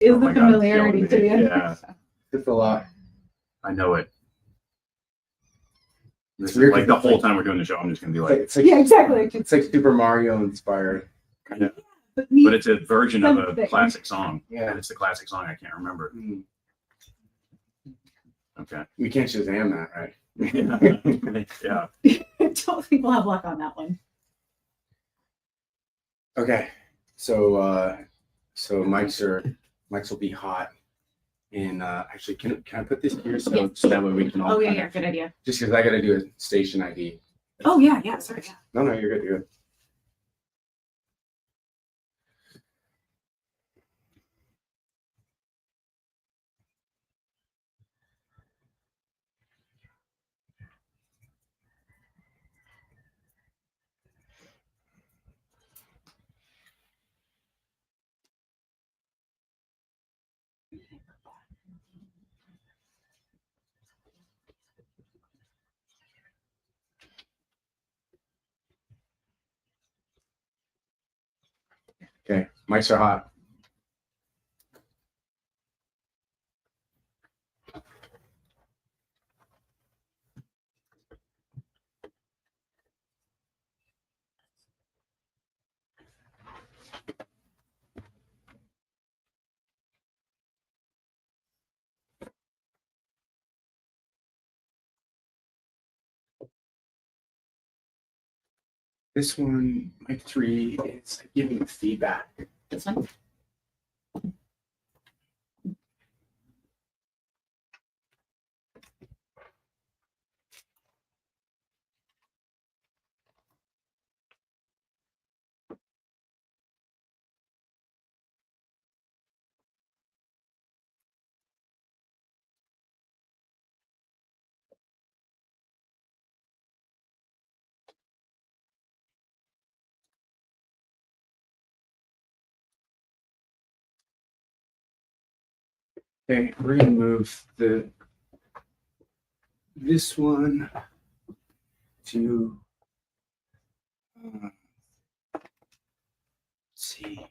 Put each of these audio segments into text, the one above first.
is Oh the my God, it's familiarity killing to me. the end. Yeah, It's a lot. I know it. This It's is weird like the 'cause it's whole like- time we're doing the show, I'm just gonna be It's like, like, it's like, Yeah, exactly. it's like Super Mario inspired. yeah. But But it's a version of a Something. classic song. Yeah. And it's the classic song I can't remember. Mm. Okay. We can't Shazam that, right? Yeah. I don't think we'll have luck on that one. Okay. So mics will be hot. And actually, can I put this here so that way we can all kind of- good idea. just because I got to do a station ID. Oh yeah, sorry. Yeah. No, you're good. You're good. Okay, mics are hot. This one, mic 3, it's giving feedback. This one. Okay, we're gonna move this one to let's see.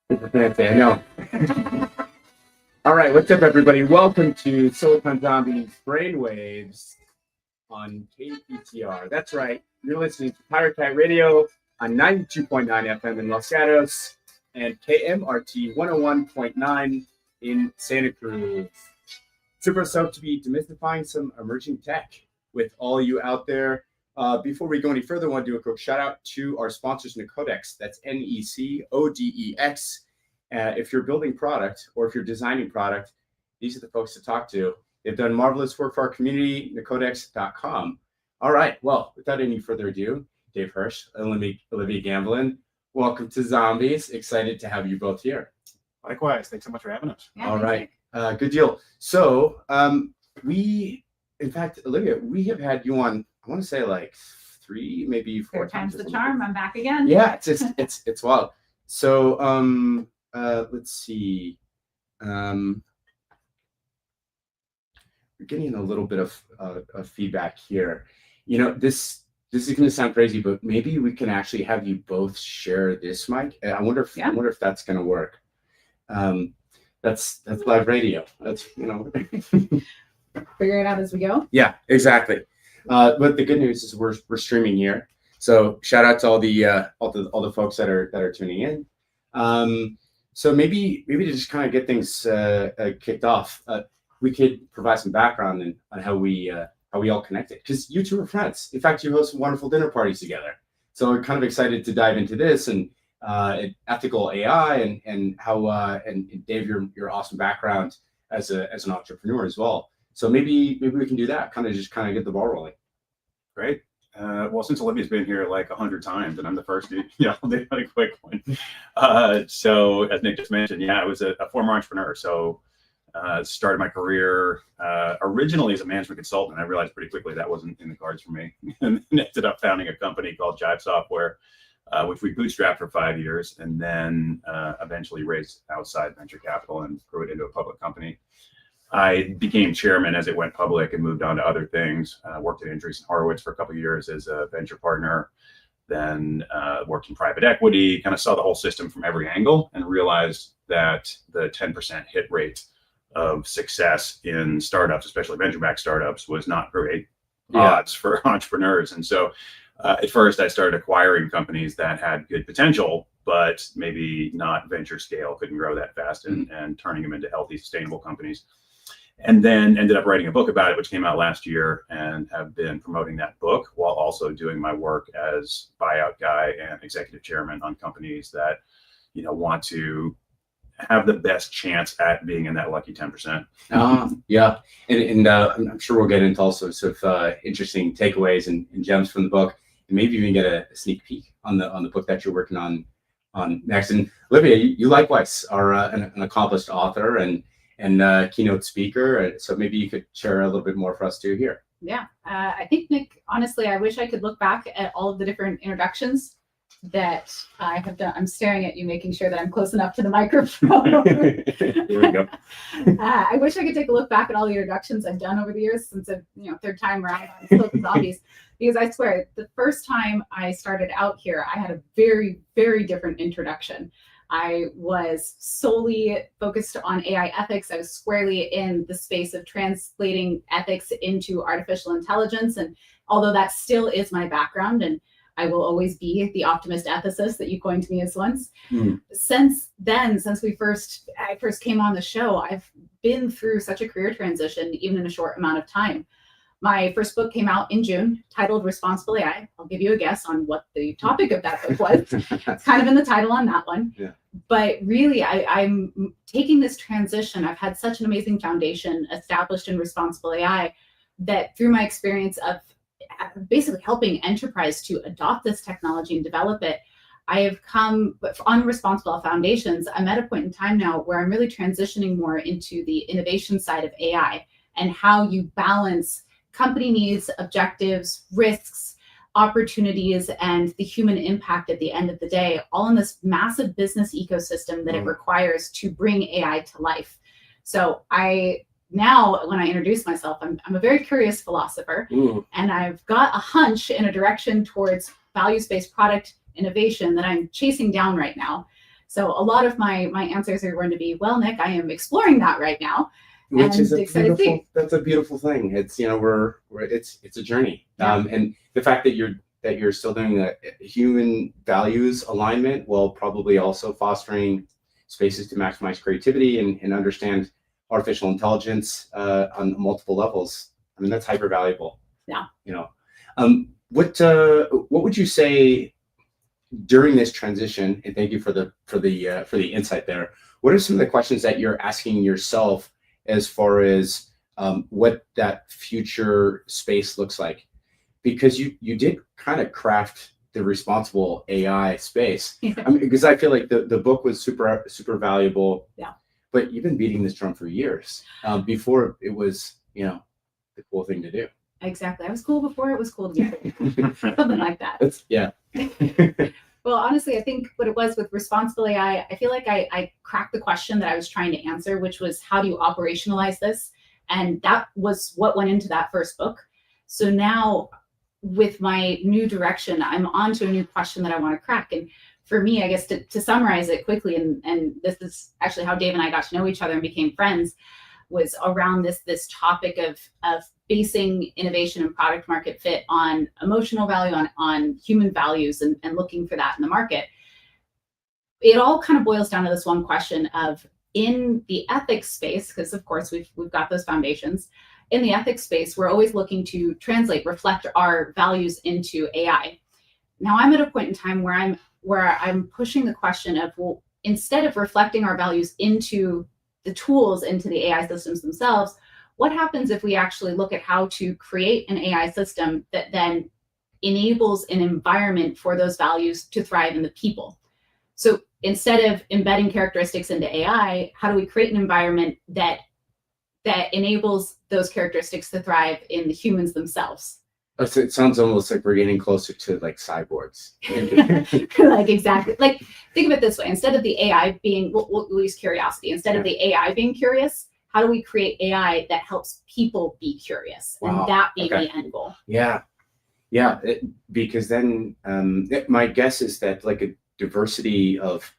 I know. All right, what's up, everybody? Welcome to Silicon Zombies Brainwaves on KPTR. That's right. You're listening to Pirate Cat Radio on 92.9 FM in Los Gatos and KMRT 101.9 in Santa Cruz. Super stoked to be demystifying some emerging tech with all you out there. Before we go any further, I want to do a quick shout out to our sponsors, Necodex. That's NECODEX. If you're building product or if you're designing product, these are the folks to talk to. They've done marvelous work for our community, necodex.com. All right, well, without any further ado, Dave Hersh and Olivia Gambelin, welcome to Zombies. Excited to have you both here. Likewise. Thanks so much for having us. Yeah, All right, good deal. So in fact, Olivia, we have had you on, I want to say like 3, maybe 4 Third time's times. the charm. I'm back again. Yeah, it's wild. So let's see. We're getting a little bit of feedback here. You know, this is going to sound crazy, but maybe we can actually have you both share this mic. I wonder if that's going to work. That's live radio. That's, you know. Figure it out as we go. Yeah, exactly. But the good news is we're streaming here. So shout out to all the folks that are tuning in. So maybe to just kind of get things kicked off, we could provide some background on how we all connected, because you two are friends. In fact, you host wonderful dinner parties together. So we're kind of excited to dive into this and ethical AI and how and Dave, your awesome background as an entrepreneur as well. So maybe we can do that. Kind of get the ball rolling. Great. Well, since Olivia's been here like 100 times, and I'm the first, I'll do a quick one. So as Nick just mentioned, I was a former entrepreneur. So started my career originally as a management consultant. I realized pretty quickly that wasn't in the cards for me, and ended up founding a company called Jive Software, which we bootstrapped for 5 years, and then eventually raised outside venture capital and grew it into a public company. I became chairman as it went public and moved on to other things. Worked at Andreessen Horowitz for a couple of years as a venture partner, then worked in private equity, kind of saw the whole system from every angle and realized that the 10% hit rate of success in startups, especially venture-backed startups, was not great odds for entrepreneurs. And so at first I started acquiring companies that had good potential, but maybe not venture scale, couldn't grow that fast, and turning them into healthy, sustainable companies. And then ended up writing a book about it, which came out last year, and have been promoting that book while also doing my work as buyout guy and executive chairman on companies that, want to have the best chance at being in that lucky 10%. Yeah. And I'm sure we'll get into all sorts of interesting takeaways and gems from the book, and maybe even get a sneak peek on the book that you're working on next. And Olivia, you likewise are an accomplished author and keynote speaker. So maybe you could share a little bit more for us too here. Yeah. I think, Nick, honestly, I wish I could look back at all of the different introductions that I have done. I'm staring at you, making sure that I'm close enough to the microphone. Here we go. I wish I could take a look back at all the introductions I've done over the years since third time around on Silicon Zombies, because I swear the first time I started out here, I had a very, very different introduction. I was solely focused on AI ethics. I was squarely in the space of translating ethics into artificial intelligence. And although that still is my background, and I will always be the optimist ethicist that you coined me as once. Since then, since I first came on the show, I've been through such a career transition, even in a short amount of time. My first book came out in June, titled Responsible AI. I'll give you a guess on what the topic of that book was. It's kind of in the title on that one. Yeah. But really, I'm taking this transition. I've had such an amazing foundation established in responsible AI that through my experience of basically helping enterprise to adopt this technology and develop it, I have come on responsible foundations. I'm at a point in time now where I'm really transitioning more into the innovation side of AI and how you balance company needs, objectives, risks, opportunities, and the human impact at the end of the day, all in this massive business ecosystem that it requires to bring AI to life. So now, when I introduce myself, I'm a very curious philosopher, and I've got a hunch in a direction towards values-based product innovation that I'm chasing down right now. So a lot of my answers are going to be, well, Nick, I am exploring that right now. Which is that's a beautiful thing. It's it's a journey, and the fact that you're still doing a human values alignment while probably also fostering spaces to maximize creativity and understand artificial intelligence on multiple levels. I mean, that's hyper valuable. Yeah. What would you say during this transition? And thank you for the insight there. What are some of the questions that you're asking yourself as far as what that future space looks like? Because you did kind of craft the responsible AI space. I mean, because I feel like the book was super valuable. Yeah. But you've been beating this drum for years before it was, the cool thing to do. Exactly. I was cool before it was cool to be cool. Something like that. Well, honestly, I think what it was with responsible AI, I feel like I cracked the question that I was trying to answer, which was how do you operationalize this? And that was what went into that first book. So now with my new direction, I'm on to a new question that I want to crack. And for me, I guess to summarize it quickly, and this is actually how Dave and I got to know each other and became friends, was around this topic of basing innovation and product market fit on emotional value, on human values, and looking for that in the market. It all kind of boils down to this one question of, in the ethics space, because of course we've got those foundations, in the ethics space, we're always looking to reflect our values into AI. Now I'm at a point in time where I'm pushing the question of, well, instead of reflecting our values into the tools, into the AI systems themselves, what happens if we actually look at how to create an AI system that then enables an environment for those values to thrive in the people? So instead of embedding characteristics into AI, how do we create an environment that enables those characteristics to thrive in the humans themselves? Oh, so it sounds almost like we're getting closer to like cyborgs. Like, exactly. Like, think of it this way. Instead of the AI being, we'll use curiosity. Instead of the AI being curious, how do we create AI that helps people be curious? Wow. And that be Okay. the end goal. Yeah. Because then my guess is that like a diversity of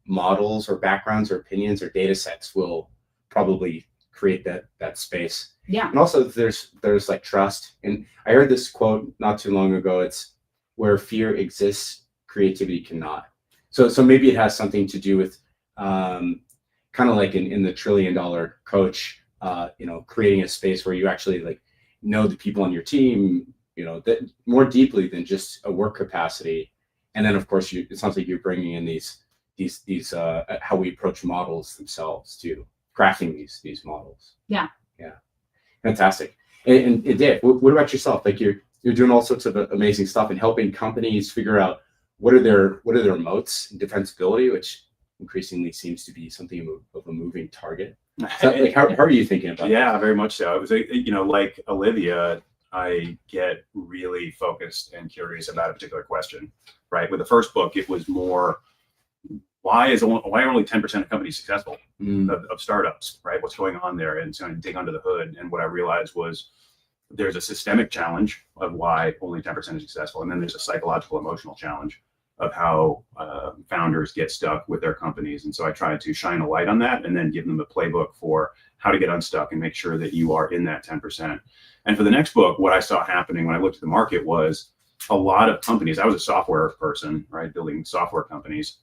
models or backgrounds or opinions or data sets will probably create that space. Yeah. And also there's like trust. And I heard this quote not too long ago. It's where fear exists, creativity cannot. So maybe it has something to do with kind of like in the $1 trillion coach, creating a space where you actually like know the people on your team, that more deeply than just a work capacity. And then of course it sounds like you're bringing in these how we approach models themselves too, crafting these models. Yeah. Fantastic. And Dave, what about yourself? Like you're doing all sorts of amazing stuff and helping companies figure out what are their moats and defensibility, which increasingly seems to be something of a moving target. So, like, how are you thinking about Yeah, very much so. It was, like Olivia, I get really focused and curious about a particular question, right? With the first book, it was more, why are only 10% of companies successful of startups, right? What's going on there? And so I dig under the hood. And what I realized was there's a systemic challenge of why only 10% is successful. And then there's a psychological, emotional challenge of how founders get stuck with their companies. And so I tried to shine a light on that and then give them a playbook for how to get unstuck and make sure that you are in that 10%. And for the next book, what I saw happening when I looked at the market was a lot of companies. I was a software person, right? Building software companies.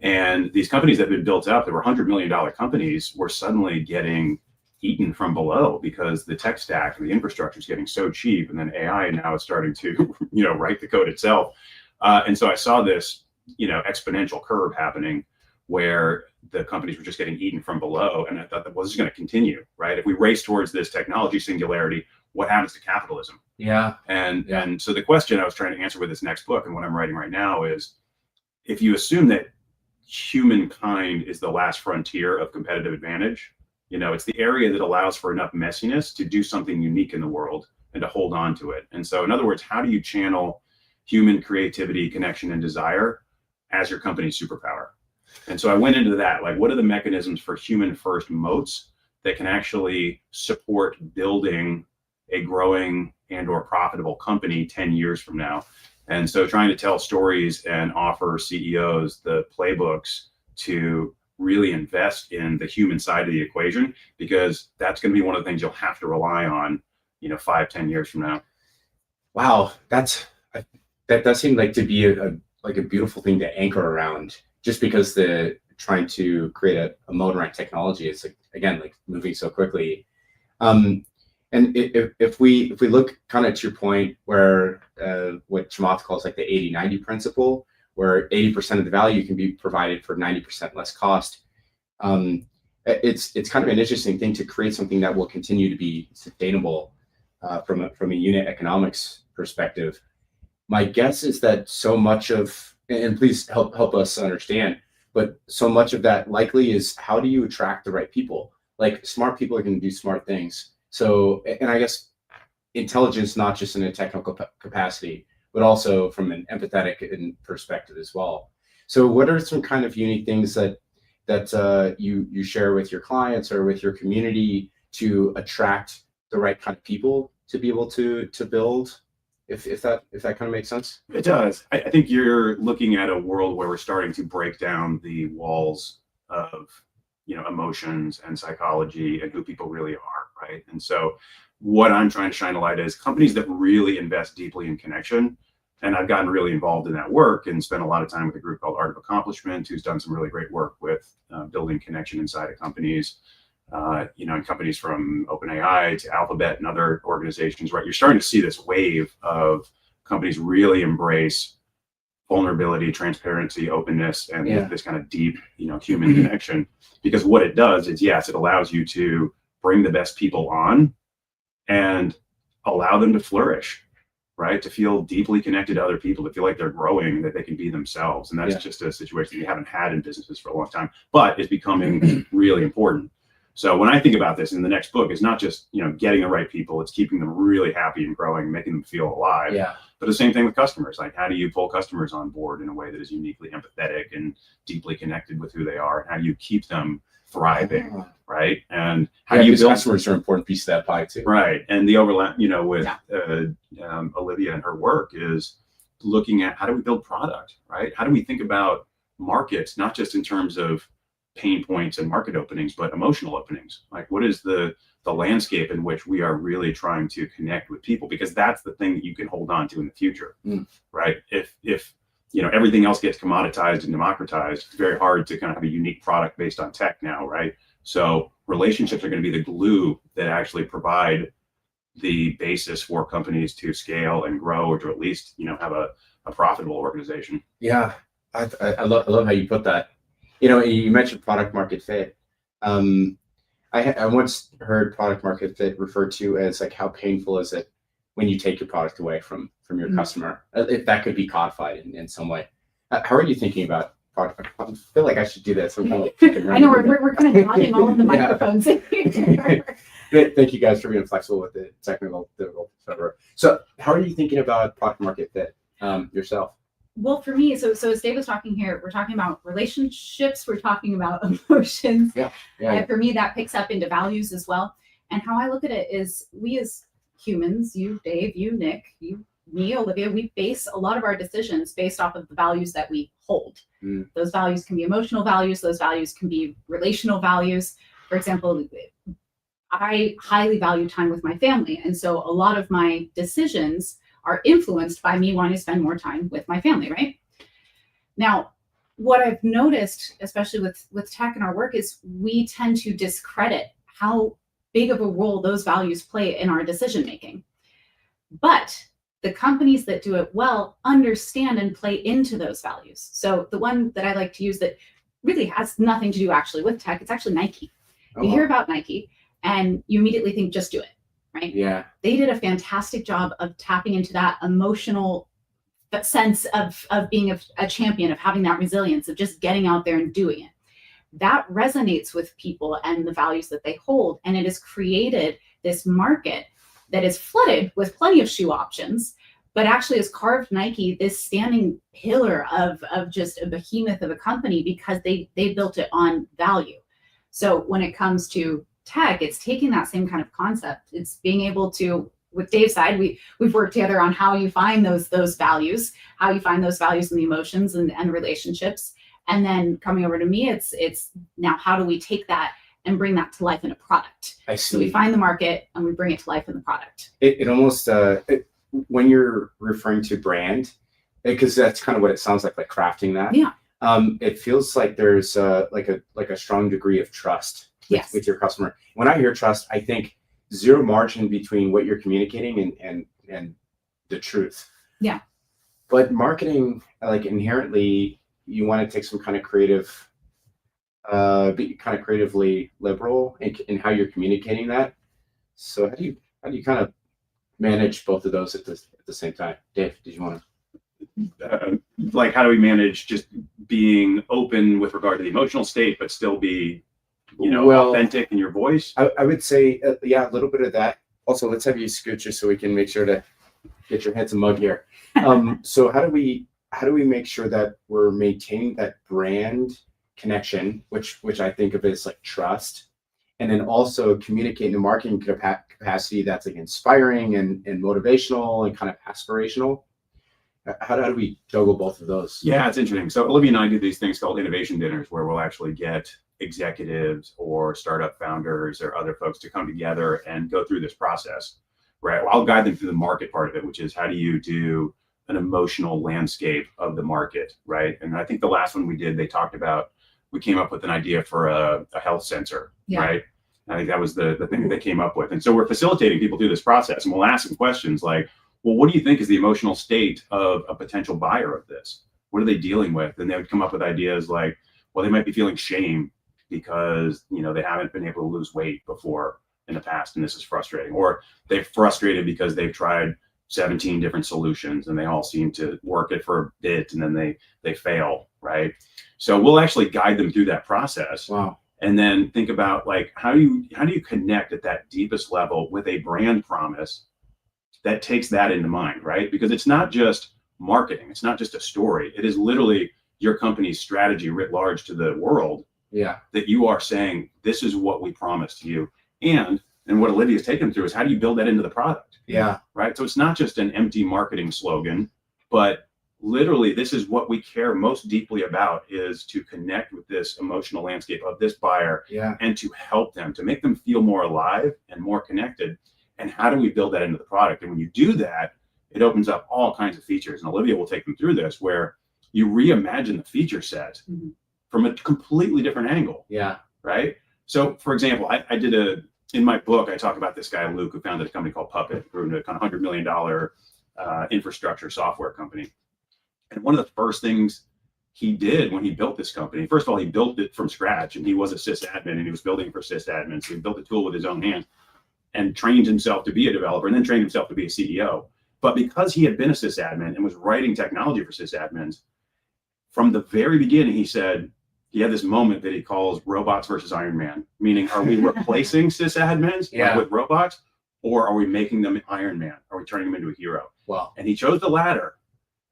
And these companies that have been built up, that were $100 million companies, were suddenly getting eaten from below because the tech stack and the infrastructure is getting so cheap. And then AI now is starting to, write the code itself. And so I saw this, exponential curve happening where the companies were just getting eaten from below. And I thought that was going to continue, right? If we race towards this technology singularity, what happens to capitalism? Yeah. And so the question I was trying to answer with this next book and what I'm writing right now is, if you assume that humankind is the last frontier of competitive advantage, it's the area that allows for enough messiness to do something unique in the world and to hold on to it. And so in other words, how do you channel human creativity, connection, and desire as your company's superpower? And so I went into that, like, what are the mechanisms for human first moats that can actually support building a growing and or profitable company 10 years from now? And so trying to tell stories and offer CEOs the playbooks to really invest in the human side of the equation, because that's going to be one of the things you'll have to rely on, 5-10 years from now. Wow, that does seem like to be a beautiful thing to anchor around, just because the trying to create a moat around technology is like moving so quickly. And if we look kind of to your point where what Chamath calls like the 80-90 principle, where 80% of the value can be provided for 90% less cost, it's kind of an interesting thing to create something that will continue to be sustainable from a unit economics perspective. My guess is that so much of, and please help us understand, but so much of that likely is, how do you attract the right people? Like, smart people are going to do smart things. So, and I guess intelligence, not just in a technical capacity, but also from an empathetic perspective as well. So what are some kind of unique things that you share with your clients or with your community to attract the right kind of people to be able to build, if that kind of makes sense? It does. I think you're looking at a world where we're starting to break down the walls of, emotions and psychology and who people really are, right? And so what I'm trying to shine a light is companies that really invest deeply in connection. And I've gotten really involved in that work and spent a lot of time with a group called Art of Accomplishment, who's done some really great work with building connection inside of companies, and companies from OpenAI to Alphabet and other organizations, right? You're starting to see this wave of companies really embrace vulnerability, transparency, openness, and this kind of deep, human connection. Because what it does is, yes, it allows you to bring the best people on and allow them to flourish, right? To feel deeply connected to other people, to feel like they're growing, that they can be themselves. And that's just a situation we haven't had in businesses for a long time, but it's becoming really important. So when I think about this in the next book, it's not just, getting the right people, it's keeping them really happy and growing, making them feel alive. Yeah. But the same thing with customers. Like, how do you pull customers on board in a way that is uniquely empathetic and deeply connected with who they are? And how do you keep them thriving, right? And how do you build customers are an important piece of that pie too. Right. And the overlap, with Olivia and her work is looking at how do we build product, right? How do we think about markets, not just in terms of pain points and market openings, but emotional openings? Like, what is the landscape in which we are really trying to connect with people? Because that's the thing that you can hold on to in the future, right? If everything else gets commoditized and democratized, it's very hard to kind of have a unique product based on tech now, right? So relationships are going to be the glue that actually provide the basis for companies to scale and grow, or to at least, have a profitable organization. Yeah, I love how you put that. You mentioned product market fit. I once heard product market fit referred to as like, how painful is it when you take your product away from your customer? If that could be codified in some way. How are you thinking about product? I feel like I should do this. I'm kind of I know we're kind of dodging all of the microphones. Thank you guys for being flexible with the technical difficulties. So how are you thinking about product market fit yourself? Well, for me, so as Dave was talking here, we're talking about relationships, we're talking about emotions. And for me, that picks up into values as well. And how I look at it is, we as humans, you, Dave, you, Nick, you, me, Olivia, we base a lot of our decisions based off of the values that we hold. Those values can be emotional values. Those values can be relational values. For example, I highly value time with my family. And so a lot of my decisions are influenced by me wanting to spend more time with my family, right? Now, what I've noticed, especially with tech in our work, is we tend to discredit how big of a role those values play in our decision making. But the companies that do it well understand and play into those values. So the one that I like to use that really has nothing to do actually with tech, it's actually Nike. You hear about Nike and you immediately think, just do it, right? Yeah. They did a fantastic job of tapping into that emotional sense of being a champion, of having that resilience, of just getting out there and doing it. That resonates with people and the values that they hold. And it has created this market that is flooded with plenty of shoe options, but actually has carved Nike this standing pillar of just a behemoth of a company, because they built it on value. So when it comes to tech, it's taking that same kind of concept. It's being able to, with Dave's side, we've worked together on how you find those values, how you find those values in the emotions and relationships. And then coming over to me, it's now, how do we take that and bring that to life in a product? I see. So we find the market and we bring it to life in the product. It almost, when you're referring to brand, because that's kind of what it sounds like crafting that. Yeah. It feels like there's like a strong degree of trust with your customer. When I hear trust, I think zero margin between what you're communicating and the truth. Yeah. But marketing, like, inherently, you want to take some kind of creative, be kind of creatively liberal in how you're communicating that. So how do you kind of manage both of those at the same time? Dave, did you want to? Like, how do we manage just being open with regard to the emotional state, but still be, authentic in your voice? I would say, a little bit of that. Also, let's have you scooch so we can make sure to get your heads a mug here. So how do we make sure that we're maintaining that brand connection, which I think of as like trust, and then also communicating the marketing capacity that's like inspiring and motivational and kind of aspirational? How do we juggle both of those? Yeah, it's interesting. So Olivia and I do these things called innovation dinners, where we'll actually get executives or startup founders or other folks to come together and go through this process, right? Well, I'll guide them through the market part of it, which is, how do you do an emotional landscape of the market, right? And I think the last one we did, they talked about, we came up with an idea for a health sensor, right? I think that was the thing that they came up with. And so we're facilitating people through this process, and we'll ask them questions like, well, what do you think is the emotional state of a potential buyer of this? What are they dealing with? And they would come up with ideas like, well, they might be feeling shame because, they haven't been able to lose weight before, in the past, and this is frustrating. Or they're frustrated because they've tried 17 different solutions and they all seem to work it for a bit and then they fail, right? So we'll actually guide them through that process. Wow. And then think about like how do you connect at that deepest level with a brand promise that takes that into mind, right? Because it's not just marketing, it's not just a story. It is literally your company's strategy writ large to the world. Yeah. That you are saying, this is what we promised you. And what Olivia's taken through is how do you build that into the product? Yeah. Right. So it's not just an empty marketing slogan, but literally this is what we care most deeply about, is to connect with this emotional landscape of this buyer. Yeah. And to help them, to make them feel more alive and more connected. And how do we build that into the product? And when you do that, it opens up all kinds of features. And Olivia will take them through this, where you reimagine the feature set from a completely different angle. Yeah. Right. So for example, I did in my book, I talk about this guy, Luke, who founded a company called Puppet, grew into a kind of $100 million infrastructure software company. And one of the first things he did when he built this company, first of all, he built it from scratch, and he was a sysadmin and he was building for sysadmins. So he built the tool with his own hands and trained himself to be a developer, and then trained himself to be a CEO. But because he had been a sysadmin and was writing technology for sysadmins, from the very beginning, he said, he had this moment that he calls robots versus Iron Man, meaning, are we replacing sysadmins with robots, or are we making them Iron Man? Are we turning them into a hero? Wow. And he chose the latter.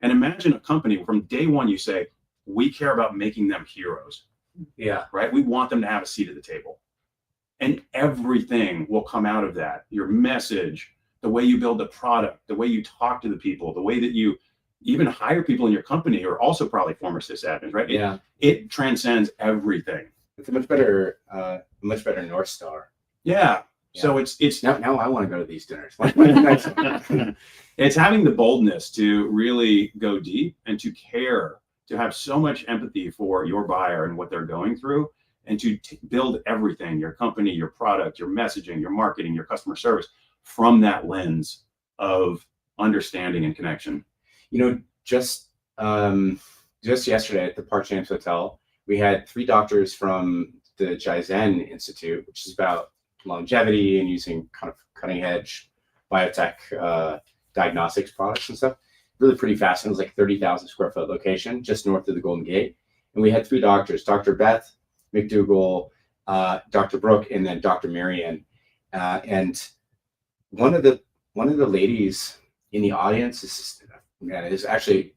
And imagine a company from day one, you say, we care about making them heroes. Yeah. Right? We want them to have a seat at the table. And everything will come out of that. Your message, the way you build the product, the way you talk to the people, the way that you even hire people in your company who are also probably former sysadmins, right? Yeah. It transcends everything. It's a much better North Star. Yeah. So it's now I want to go to these dinners. It's having the boldness to really go deep and to care, to have so much empathy for your buyer and what they're going through, and to build everything, your company, your product, your messaging, your marketing, your customer service, from that lens of understanding and connection. You know, just yesterday at the Park James Hotel, we had 3 doctors from the Jive Institute, which is about longevity and using kind of cutting edge biotech diagnostics products and stuff. Really pretty fascinating. It was like 30,000 square foot location just north of the Golden Gate. And we had 3 doctors, Dr. Beth McDougall, Dr. Brooke, and then Dr. Marian. And one of the ladies in the audience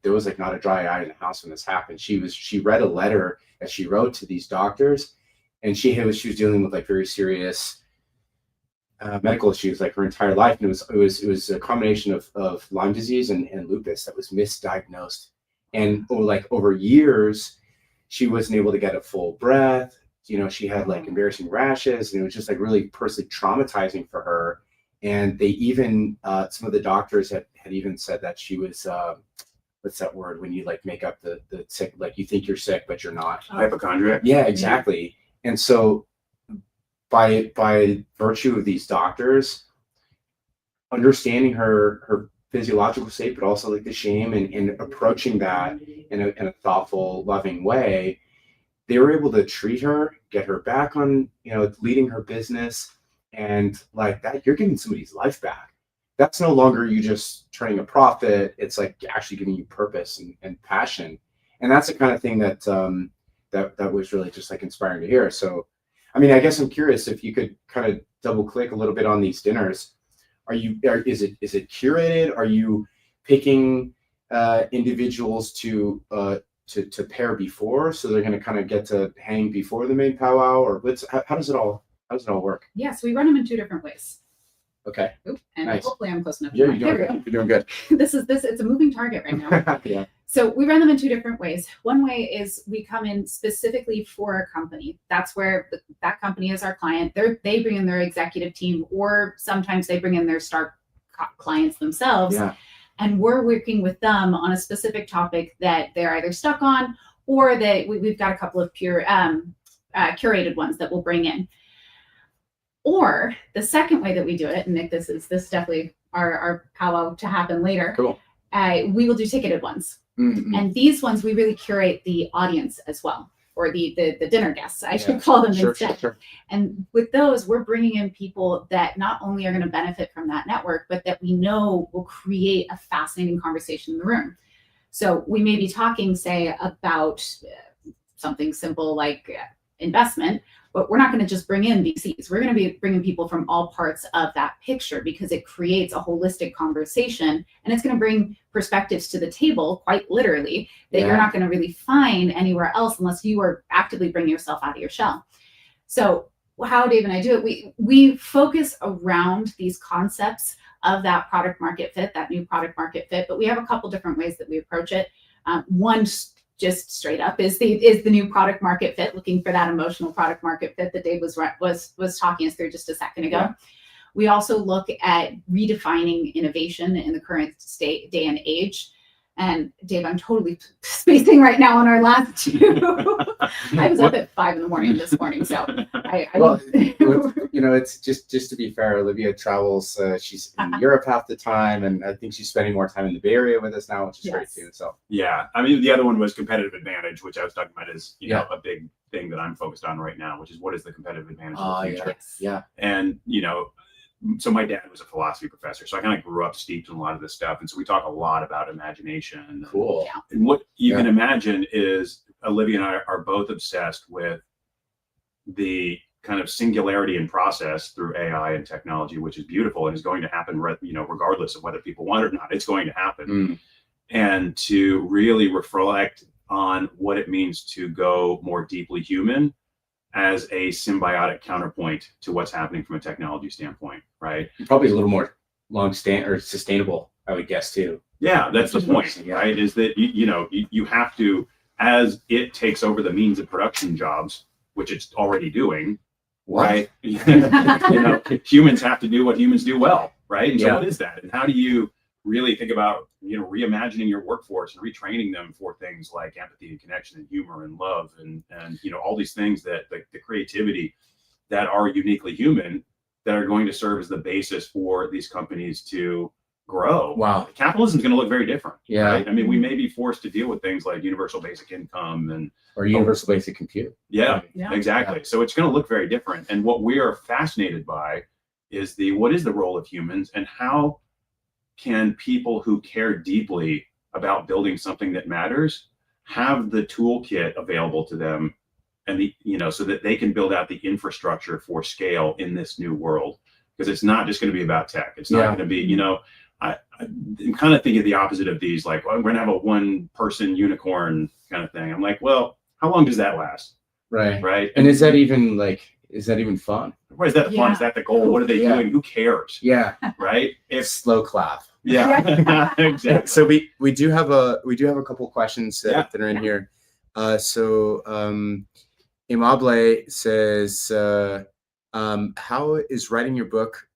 there was like not a dry eye in the house when this happened. She read a letter that she wrote to these doctors, and she was dealing with like very serious medical issues like her entire life. And it was a combination of Lyme disease and lupus that was misdiagnosed. And over years, she wasn't able to get a full breath. You know, she had like embarrassing rashes, and it was just like really personally traumatizing for her. And they even, some of the doctors had even said that she was, what's that word when you like make up the sick, like you think you're sick, but you're not. Hypochondriac. Yeah, exactly. And so by virtue of these doctors understanding her physiological state, but also like the shame and approaching that in a thoughtful, loving way, they were able to treat her, get her back on, leading her business. And like that, you're giving somebody's life back. That's no longer you just turning a profit. It's like actually giving you purpose and passion. And that's the kind of thing that that was really just like inspiring to hear. So, I mean, I guess I'm curious if you could kind of double click a little bit on these dinners. Is it curated? Are you picking individuals to pair before, so they're going to kind of get to hang before the main powwow, or how does it all work? Yeah, so we run them in 2 different ways. Okay. Oop, and Nice. hopefully I'm close enough. Yeah, you're doing good. It's a moving target right now. Yeah. So we run them in 2 different ways. One way is we come in specifically for a company. That's where that company is our client. They bring in their executive team, or sometimes they bring in their star clients themselves. Yeah. And we're working with them on a specific topic that they're either stuck on, or that we've got a couple of curated ones that we'll bring in. Or the second way that we do it, and Nick, this is definitely our powwow to happen later. Cool. We will do ticketed ones. Mm-hmm. And these ones, we really curate the audience as well. or the dinner guests, I should call them instead. Sure. And with those, we're bringing in people that not only are going to benefit from that network, but that we know will create a fascinating conversation in the room. So we may be talking, say, about something simple like investment, but we're not going to just bring in VCs. We're going to be bringing people from all parts of that picture because it creates a holistic conversation, and it's going to bring perspectives to the table, quite literally, that you're not going to really find anywhere else unless you are actively bringing yourself out of your shell. So how Dave and I do it, we focus around these concepts of that product market fit, that new product market fit, but we have a couple different ways that we approach it. One just straight up is the new product market fit, looking for that emotional product market fit that Dave was talking us through just a second ago. Yeah. We also look at redefining innovation in the current day and age. And Dave, I'm totally spacing right now on our last two. I was up at 5 a.m. this morning, so it's just to be fair, Olivia travels. She's in Europe half the time, and I think she's spending more time in the Bay Area with us now, which is great too. So yeah, I mean, the other one was competitive advantage, which I was talking about is know a big thing that I'm focused on right now, which is what is the competitive advantage of the future? Yeah, and so my dad was a philosophy professor, so I kind of grew up steeped in a lot of this stuff. And so we talk a lot about imagination. Cool. And what you can imagine is Olivia and I are both obsessed with the kind of singularity in process through AI and technology, which is beautiful and is going to happen, regardless of whether people want it or not, it's going to happen. And to really reflect on what it means to go more deeply human as a symbiotic counterpoint to what's happening from a technology standpoint, right? Probably a little more or sustainable, I would guess too. Yeah, that's the point, right? Is that you have to, as it takes over the means of production jobs, which it's already doing, right? Humans have to do what humans do well, right? And so what is that? And how do you really think about reimagining your workforce and retraining them for things like empathy and connection and humor and love and all these things that the creativity that are uniquely human that are going to serve as the basis for these companies to grow. Wow. Capitalism is going to look very different. Yeah. Right? I mean, we may be forced to deal with things like universal basic income or universal basic compute. Yeah, exactly. Yeah. So it's going to look very different. And what we are fascinated by is what is the role of humans and how can people who care deeply about building something that matters have the toolkit available to them and so that they can build out the infrastructure for scale in this new world? Because it's not just going to be about tech. It's not going to be, I'm kind of thinking the opposite of these, like, well, we're going to have a one-person unicorn kind of thing. I'm like, well, how long does that last? Right. Right. And is that even fun? What is that the fun? Is that the goal? What are they doing? Who cares? Yeah. Right. It's slow clap. Yeah. Exactly. So we do have a couple questions that are in here. So Imable says, how is writing your book,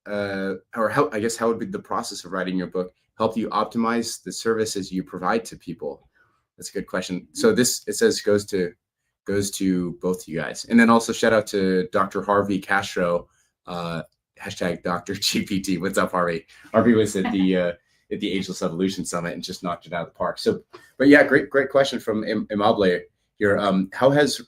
or how would be the process of writing your book help you optimize the services you provide to people? That's a good question. So it says goes to both of you guys. And then also shout out to Dr. Harvey Castro, hashtag Dr. GPT. What's up, Harvey? Harvey was at the Ageless Evolution Summit and just knocked it out of the park. So, but yeah, great question from Imable here. How has the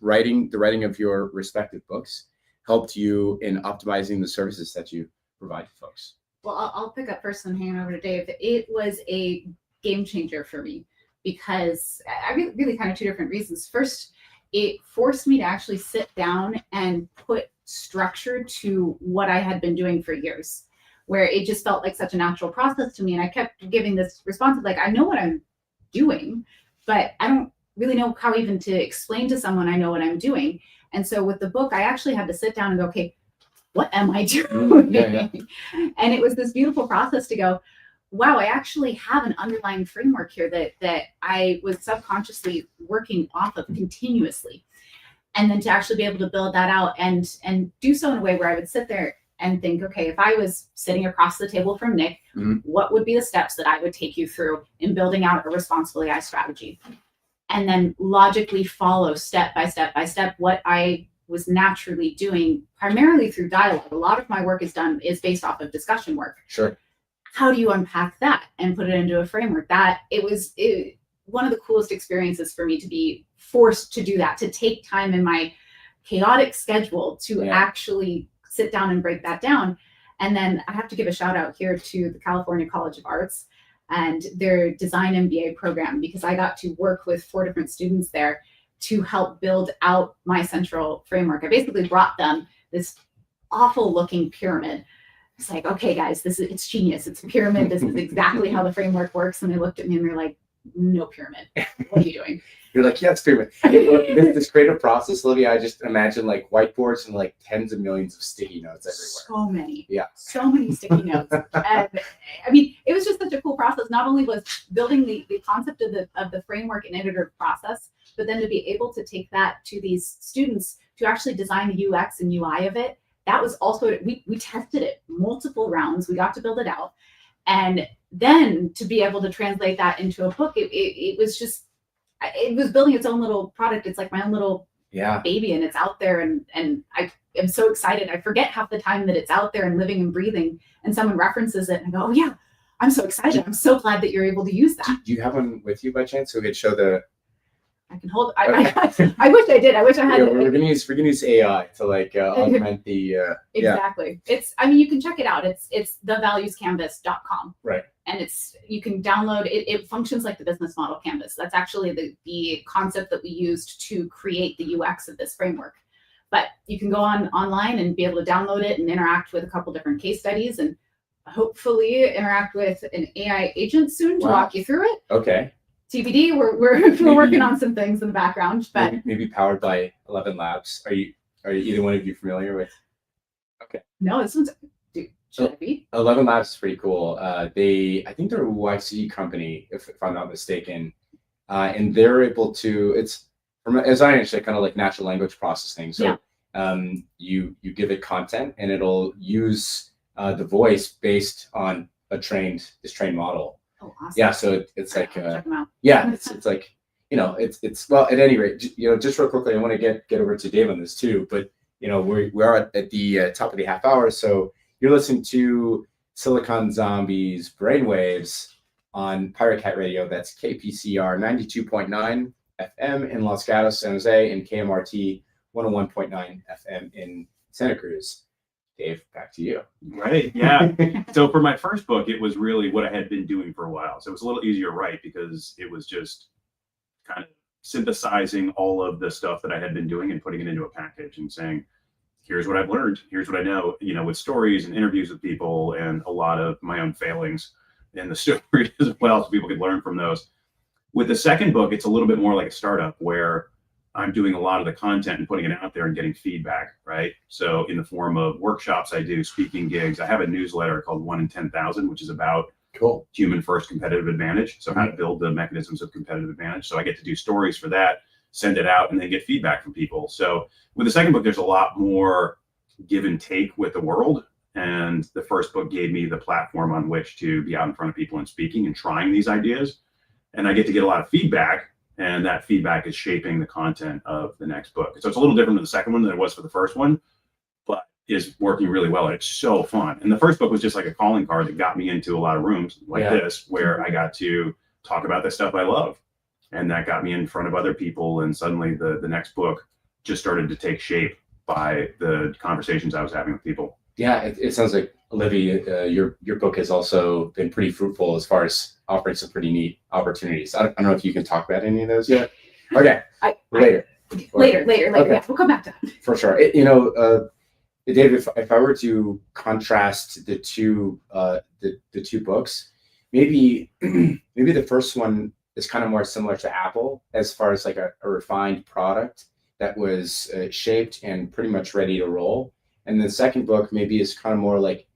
writing of your respective books helped you in optimizing the services that you provide to folks? Well, I'll pick up first and hand over to Dave. It was a game changer for me because I really kind of two different reasons. First, it forced me to actually sit down and put structure to what I had been doing for years, where it just felt like such a natural process to me. And I kept giving this response of like, I know what I'm doing, but I don't really know how even to explain to someone I know what I'm doing. And so with the book, I actually had to sit down and go, okay, what am I doing? And it was this beautiful process to go, wow, I actually have an underlying framework here that I was subconsciously working off of continuously. And then to actually be able to build that out and do so in a way where I would sit there and think, okay, if I was sitting across the table from Nick, what would be the steps that I would take you through in building out a responsible AI strategy? And then logically follow step by step by step what I was naturally doing, primarily through dialogue. A lot of my work is based off of discussion work. Sure. How do you unpack that and put it into a framework? That it one of the coolest experiences for me to be forced to do that, to take time in my chaotic schedule to actually sit down and break that down. And then I have to give a shout out here to the California College of Arts and their design MBA program, because I got to work with 4 different students there to help build out my central framework. I basically brought them this awful looking pyramid. It's like, okay, guys, it's genius. It's a pyramid. This is exactly how the framework works. And they looked at me and they're like, no pyramid. What are you doing? You're like, yeah, it's pyramid. This creative process, Olivia, I just imagine like whiteboards and like tens of millions of sticky notes everywhere. So many. Yeah. So many sticky notes. And I mean, it was just such a cool process. Not only was building the concept of the framework and iterative process, but then to be able to take that to these students to actually design the UX and UI of it. That was also, we tested it multiple rounds. We got to build it out. And then to be able to translate that into a book, it was just, it was building its own little product. It's like my own little baby, and it's out there. And I am so excited. I forget half the time that it's out there and living and breathing, and someone references it and I go, oh yeah, I'm so excited. I'm so glad that you're able to use that. Do you have one with you by chance? So we could show the... I can hold. I wish I did. I wish I had. Yeah, we're gonna use AI to like augment the. Exactly. It's. I mean, you can check it out. It's thevaluescanvas.com. Right. And you can download it. It functions like the business model canvas. That's actually the concept that we used to create the UX of this framework. But you can go online and be able to download it and interact with a couple different case studies, and hopefully interact with an AI agent soon to walk you through it. Okay. TBD, we're working on some things in the background, but maybe powered by 11 Labs. Are you either one of you familiar with? Okay. No, this one's. Dude, should I be? 11 Labs is pretty cool. I think they're a YC company, if I'm not mistaken, and they're able to. It's from, as I understand, kind of like natural language processing. So you give it content, and it'll use the voice based on this trained model. Oh, awesome. Yeah, so it's like check them out. yeah, it's like, you know, it's well, at any rate, you know, just real quickly, I want to get over to Dave on this too, but you know, we are at the top of the half hour, so you're listening to Silicon Zombies Brainwaves on Pirate Cat Radio. That's KPCR 92.9 FM in Los Gatos, San Jose, and KMRT 101.9 FM in Santa Cruz. Dave, back to you. Right. Yeah. So for my first book, it was really what I had been doing for a while. So it was a little easier to write because it was just kind of synthesizing all of the stuff that I had been doing and putting it into a package and saying, here's what I've learned. Here's what I know, you know, with stories and interviews with people and a lot of my own failings in the stories as well, so people could learn from those. With the second book, it's a little bit more like a startup where I'm doing a lot of the content and putting it out there and getting feedback, right? So in the form of workshops I do, speaking gigs, I have a newsletter called 1 in 10,000, which is about human first competitive advantage. So how to build the mechanisms of competitive advantage. So I get to do stories for that, send it out, and then get feedback from people. So with the second book, there's a lot more give and take with the world. And the first book gave me the platform on which to be out in front of people and speaking and trying these ideas. And I get to get a lot of feedback. And that feedback is shaping the content of the next book. So it's a little different for the second one than it was for the first one, but is working really well. It's so fun. And the first book was just like a calling card that got me into a lot of rooms like this, where I got to talk about the stuff I love. And that got me in front of other people. And suddenly the next book just started to take shape by the conversations I was having with people. Yeah, it sounds like, Olivia, your book has also been pretty fruitful as far as offering some pretty neat opportunities. I don't know if you can talk about any of those yet. Okay, later. Okay. Yeah, we'll come back to that. For sure. You know, Dave, if I were to contrast the two books, maybe the first one is kind of more similar to Apple as far as like a refined product that was shaped and pretty much ready to roll. And the second book maybe is kind of more like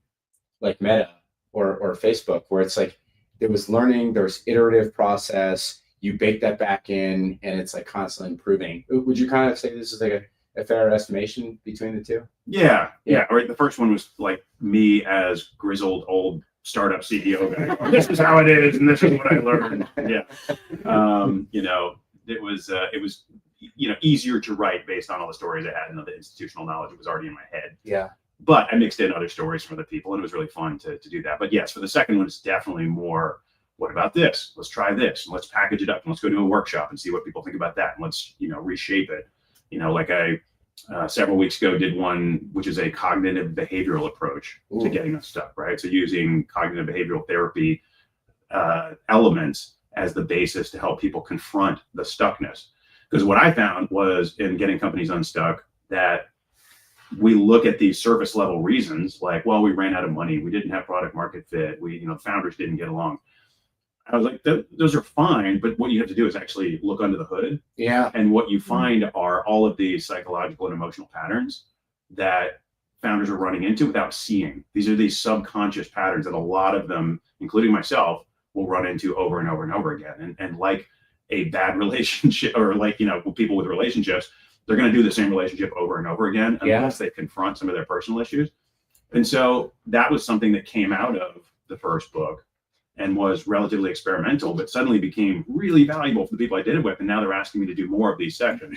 Meta or Facebook, where it's like there was learning, there was iterative process, you bake that back in, and it's like constantly improving. Would you kind of say this is like a fair estimation between the two? Yeah. Right. The first one was like me as grizzled old startup CEO guy. This is how it is, and this is what I learned. Yeah. You know, it was you know, easier to write based on all the stories I had and the institutional knowledge that was already in my head. Yeah. But I mixed in other stories from other people, and it was really fun to do that. But yes, for the second one, it's definitely more what about this? Let's try this, and let's package it up, and let's go do a workshop and see what people think about that, and let's reshape it. Like I several weeks ago did one which is a cognitive behavioral approach to getting unstuck, right? So using cognitive behavioral therapy elements as the basis to help people confront the stuckness. Because what I found was in getting companies unstuck that we look at these surface level reasons like, well, we ran out of money, we didn't have product market fit, founders didn't get along. I was like, those are fine, but what you have to do is actually look under the hood. Yeah. And what you find are all of these psychological and emotional patterns that founders are running into without seeing. These are these subconscious patterns that a lot of them, including myself, will run into over and over and over again. And like a bad relationship, or like, people with relationships, they're going to do the same relationship over and over again unless they confront some of their personal issues. And so that was something that came out of the first book and was relatively experimental, but suddenly became really valuable for the people I did it with. And now they're asking me to do more of these sections.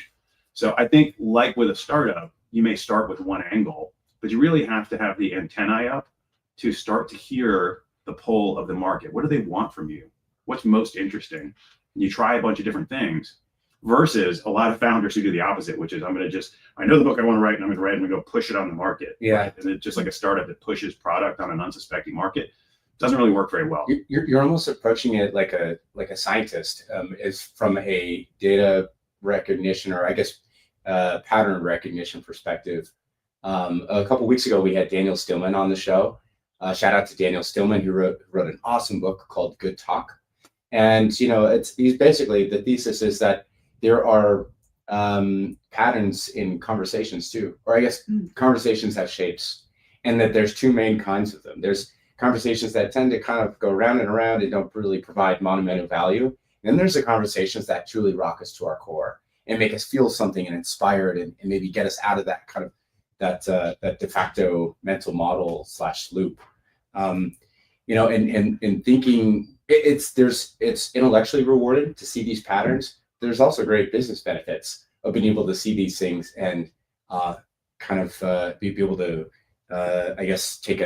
So I think, like with a startup, you may start with one angle, but you really have to have the antennae up to start to hear the pull of the market. What do they want from you? What's most interesting? And you try a bunch of different things versus a lot of founders who do the opposite, which is I know the book I want to write, and I'm going to write and I'm going to push it on the market. Yeah. Right? And it's just like a startup that pushes product on an unsuspecting market. Doesn't really work very well. You're almost approaching it like a scientist, is from a data recognition, or I guess pattern recognition perspective. A couple weeks ago, we had Daniel Stillman on the show. Shout out to Daniel Stillman, who wrote an awesome book called Good Talk. And he's basically, the thesis is that there are patterns in conversations too, or I guess conversations have shapes, and that there's two main kinds of them. There's conversations that tend to kind of go round and around and don't really provide monumental value. And then there's the conversations that truly rock us to our core and make us feel something and inspired, and maybe get us out of that kind of that de facto mental model / loop. And thinking it's intellectually rewarding to see these patterns. There's also great business benefits of being able to see these things and be able to, I guess, take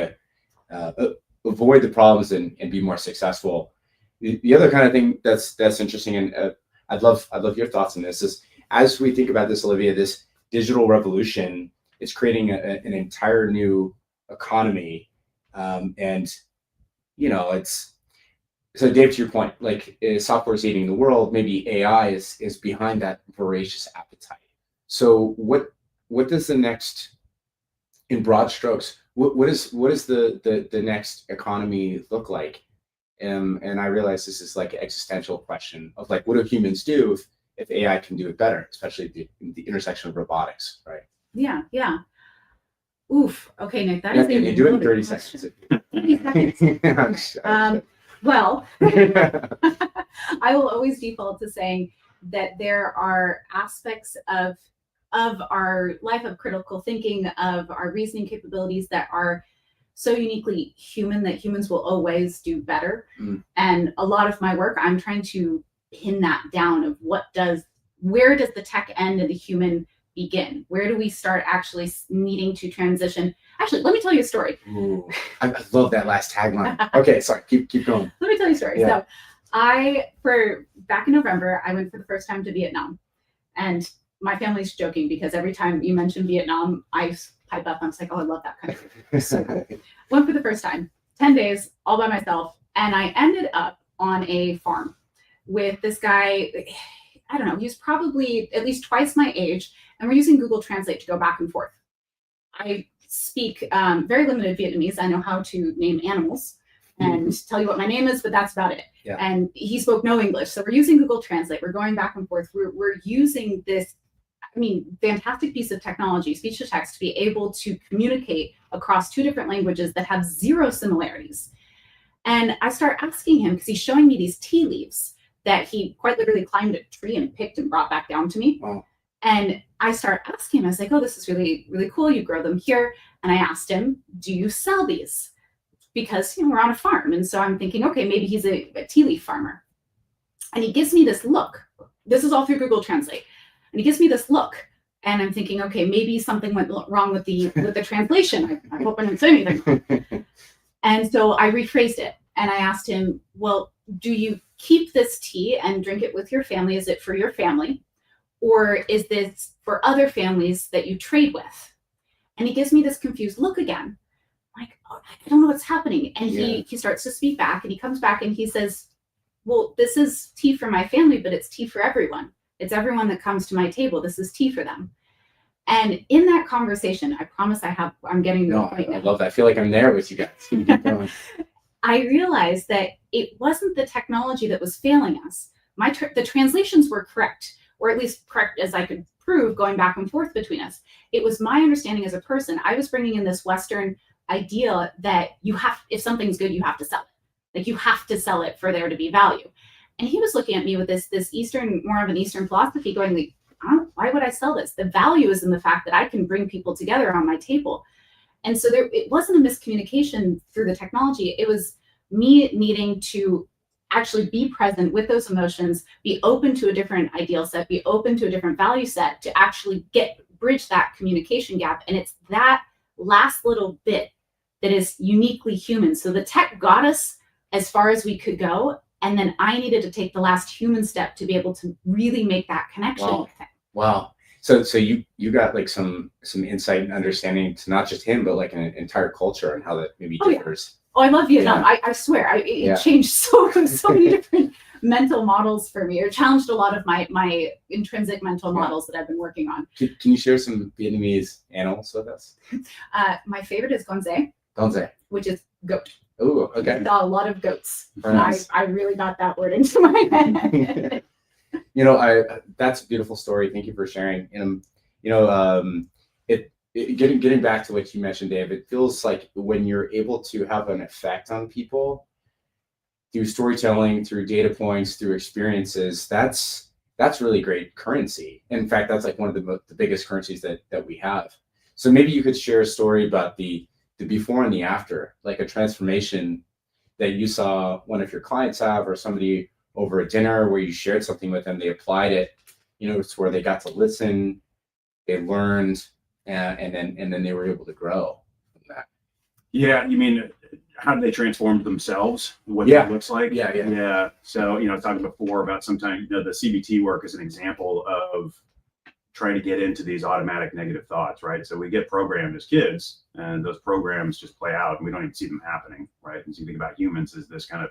avoid the problems and be more successful. The other kind of thing that's interesting, and I'd love your thoughts on this, is as we think about this, Olivia, this digital revolution is creating an entire new economy, and it's. So Dave, to your point, like software is eating the world, maybe AI is behind that voracious appetite. So what does the next, in broad strokes, what is the next economy look like? And I realize this is like an existential question of like, what do humans do if AI can do it better, especially the intersection of robotics, right? Yeah. Oof. Okay, Nick, that is you do it in 30 seconds. 30 seconds. Well, I will always default to saying that there are aspects of our life, of critical thinking, of our reasoning capabilities that are so uniquely human that humans will always do better. And a lot of my work, I'm trying to pin that down of where does the tech end and the human begin? Where do we start actually needing to transition? Actually, let me tell you a story. Ooh, I love that last tagline. Okay, sorry, keep going. Let me tell you a story. Yeah. So back in November, I went for the first time to Vietnam, and my family's joking because every time you mention Vietnam, I pipe up. I'm just like, oh, I love that country. So went for the first time, 10 days all by myself, and I ended up on a farm with this guy. I don't know, he's probably at least twice my age, and we're using Google Translate to go back and forth. I speak very limited Vietnamese. I know how to name animals and tell you what my name is, but that's about it. Yeah. And he spoke no English. So we're using Google Translate. We're going back and forth. We're using this, fantastic piece of technology, speech to text, to be able to communicate across two different languages that have zero similarities. And I start asking him, because he's showing me these tea leaves that he quite literally climbed a tree and picked and brought back down to me. Wow. And I start asking him, I was like, oh, this is really, really cool. You grow them here. And I asked him, do you sell these? Because we're on a farm. And so I'm thinking, okay, maybe he's a tea leaf farmer. And he gives me this look. This is all through Google Translate. And he gives me this look. And I'm thinking, okay, maybe something went wrong with the translation. I hope I didn't say anything. And so I rephrased it. And I asked him, well, do you keep this tea and drink it with your family? Is it for your family? Or is this for other families that you trade with? And he gives me this confused look again. Like, oh, I don't know what's happening. And he starts to speak back, and he comes back and he says, well, this is tea for my family, but it's tea for everyone. It's everyone that comes to my table. This is tea for them. And in that conversation, I promise I'm getting to the point now. I love that. I feel like I'm there with you guys. Keep going. I realized that it wasn't the technology that was failing us. The translations were correct, or at least correct as I could prove going back and forth between us. It was my understanding as a person. I was bringing in this Western idea that if something's good, you have to sell it. Like, you have to sell it for there to be value. And he was looking at me with this more of an Eastern philosophy, going like, why would I sell this? The value is in the fact that I can bring people together on my table. And so it wasn't a miscommunication through the technology. It was me needing to actually be present with those emotions, be open to a different ideal set, be open to a different value set to actually bridge that communication gap. And it's that last little bit that is uniquely human. So the tech got us as far as we could go. And then I needed to take the last human step to be able to really make that connection. Wow. So you got like some insight and understanding to not just him, but like an entire culture and how that maybe differs. Oh, I love Vietnam. Yeah. I swear, it changed so many different mental models for me, or challenged a lot of my intrinsic mental models that I've been working on. Can you share some Vietnamese animals with us? My favorite is Gonze. Gonze. Which is goat. Oh, okay. I saw a lot of goats. Nice. I really got that word into my head. That's a beautiful story. Thank you for sharing. And getting back to what you mentioned, Dave, it feels like when you're able to have an effect on people through storytelling, through data points, through experiences, that's really great currency. In fact, that's like one of the biggest currencies that we have. So maybe you could share a story about the before and the after, like a transformation that you saw one of your clients have, or somebody over a dinner where you shared something with them, they applied it, it's where they got to listen, they learned, and then they were able to grow from that. Yeah, you mean how do they transform themselves? What that looks like? Yeah. So I was talking before about sometimes the CBT work is an example of trying to get into these automatic negative thoughts, right? So we get programmed as kids, and those programs just play out, and we don't even see them happening, right? And so you think about humans as this kind of,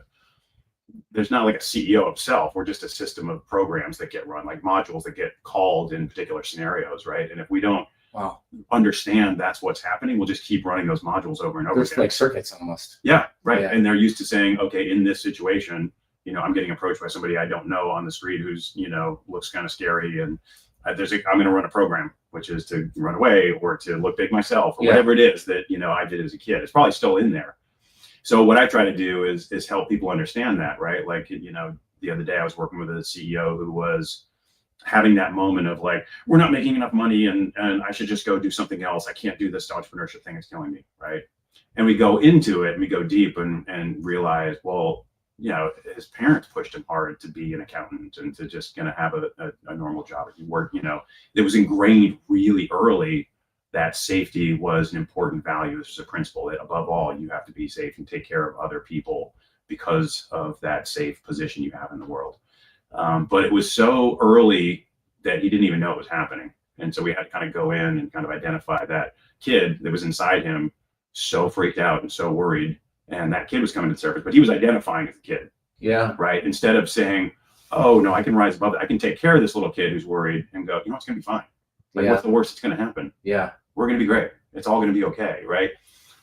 there's not like a CEO of self. We're just a system of programs that get run, like modules that get called in particular scenarios, right? And if we don't understand that's what's happening, we'll just keep running those modules over and over again. Like circuits almost. Yeah, right. Yeah. And they're used to saying, okay, in this situation, I'm getting approached by somebody I don't know on the street who's, looks kind of scary, and I'm going to run a program, which is to run away or to look big myself, or whatever it is that, I did as a kid. It's probably still in there. So what I try to do is help people understand that, right? Like, the other day I was working with a CEO who was having that moment of like, we're not making enough money, and I should just go do something else. I can't do this entrepreneurship thing. It's killing me, right? And we go into it and we go deep and realize, well, his parents pushed him hard to be an accountant and to just have a normal job. If you work, it was ingrained really early that safety was an important value. This is a principle that above all, you have to be safe and take care of other people because of that safe position you have in the world. But it was so early that he didn't even know it was happening. And so we had to kind of go in and kind of identify that kid that was inside him, so freaked out and so worried. And that kid was coming to the surface, but he was identifying as a kid. Yeah. Right. Instead of saying, oh, no, I can rise above it. I can take care of this little kid who's worried, and go, it's going to be fine. Like, what's the worst that's going to happen? Yeah. We're going to be great. It's all going to be okay. Right.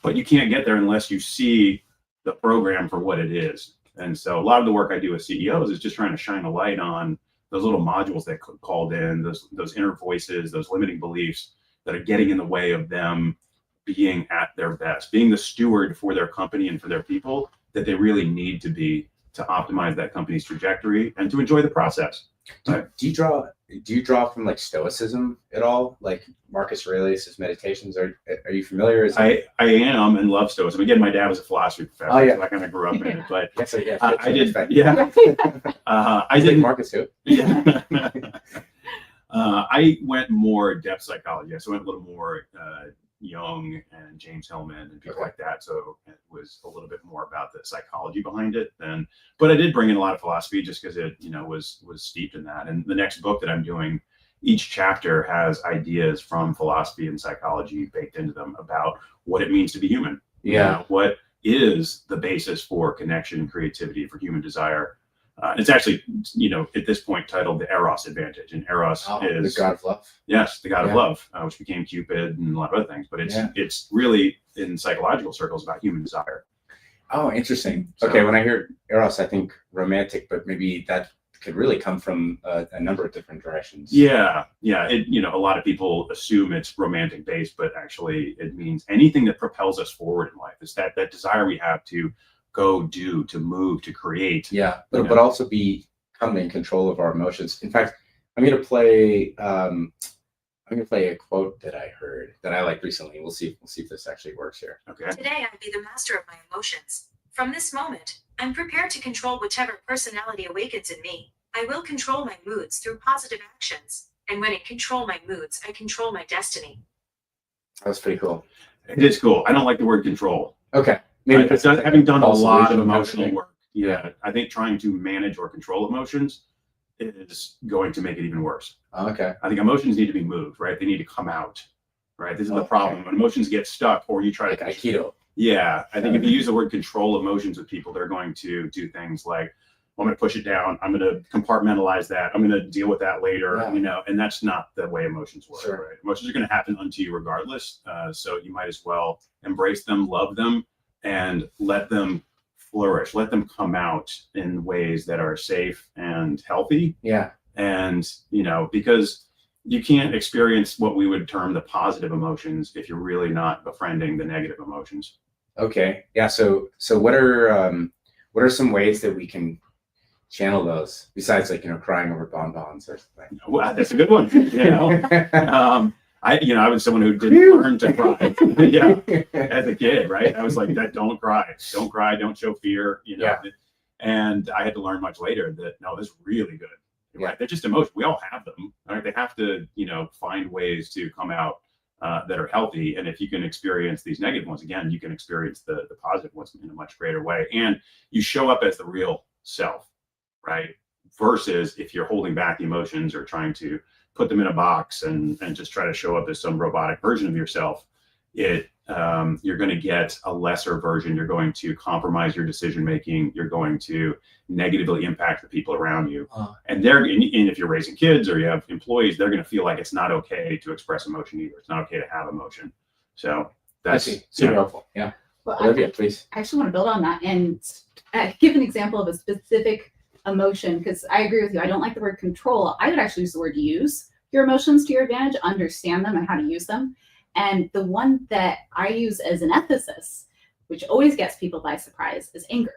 But you can't get there unless you see the program for what it is. And so a lot of the work I do with CEOs is just trying to shine a light on those little modules that called in, those inner voices, those limiting beliefs that are getting in the way of them being at their best, being the steward for their company and for their people that they really need to be to optimize that company's trajectory and to enjoy the process. Do you draw from like Stoicism at all? Like Marcus Aurelius' meditations? Are you familiar? I am, and love Stoicism. Again, my dad was a philosophy professor, so I kind of grew up in it. But I did. I did Marcus who? Yeah. I went more depth psychology. So I went a little more Jung and James Hillman and people Okay. like that. So it was a little bit more about the psychology behind it than, but I did bring in a lot of philosophy just because it, was steeped in that. And the next book that I'm doing, each chapter has ideas from philosophy and psychology baked into them about what it means to be human. What is the basis for connection and creativity, for human desire. It's actually, at this point titled the Eros Advantage. And Eros is the god of love. Yes, the god of love, which became Cupid and a lot of other things. But it's really, in psychological circles, about human desire. Oh, interesting. So- Okay, when I hear Eros, I think romantic, but maybe that could really come from a number of different directions. Yeah. A lot of people assume it's romantic based, but actually it means anything that propels us forward in life. It's that desire we have to go do, to move, to create. Yeah, but also become in control of our emotions. In fact, I'm going to play a quote that I heard that I liked recently. We'll see if this actually works here. Okay. Today I be the master of my emotions. From this moment, I'm prepared to control whichever personality awakens in me. I will control my moods through positive actions. And when I control my moods, I control my destiny. That was pretty cool. It is cool. I don't like the word control. Okay. Having done a false lot of illusion emotional thing. work, I think trying to manage or control emotions is going to make it even worse. Okay. I think emotions need to be moved, right? They need to come out, right? This is the Okay. problem. When emotions get stuck, or you try Like to Aikido. Yeah, I think if you use the word control emotions with people, they're going to do things like, I'm going to push it down. I'm going to compartmentalize that. I'm going to deal with that later, and that's not the way emotions work, Sure. right? Emotions are going to happen unto you regardless. So you might as well embrace them, love them, and let them flourish. Let them come out in ways that are safe and healthy. Yeah. And, because you can't experience what we would term the positive emotions if you're really not befriending the negative emotions. Okay. Yeah. So what are some ways that we can channel those besides crying over bonbons or something? Well, that's a good one. I was someone who didn't learn to cry. As a kid, right? I was like, don't cry, don't show fear, And I had to learn much later that no, that's really good. Right? They're just emotions. We all have them. Right? They have to, find ways to come out that are healthy. And if you can experience these negative ones, again, you can experience the positive ones in a much greater way. And you show up as the real self, right? Versus if you're holding back the emotions or trying to put them in a box and just try to show up as some robotic version of yourself, you're going to get a lesser version. You're going to compromise your decision making. You're going to negatively impact the people around you. And if you're raising kids or you have employees, they're going to feel like it's not okay to express emotion either. It's not okay to have emotion. So that's super helpful. Yeah. Well, Olivia, please. I actually want to build on that and give an example of a specific emotion, because I agree with you. I don't like the word control. I would actually use the word use your emotions to your advantage, understand them and how to use them. And the one that I use as an ethicist, which always gets people by surprise, is anger.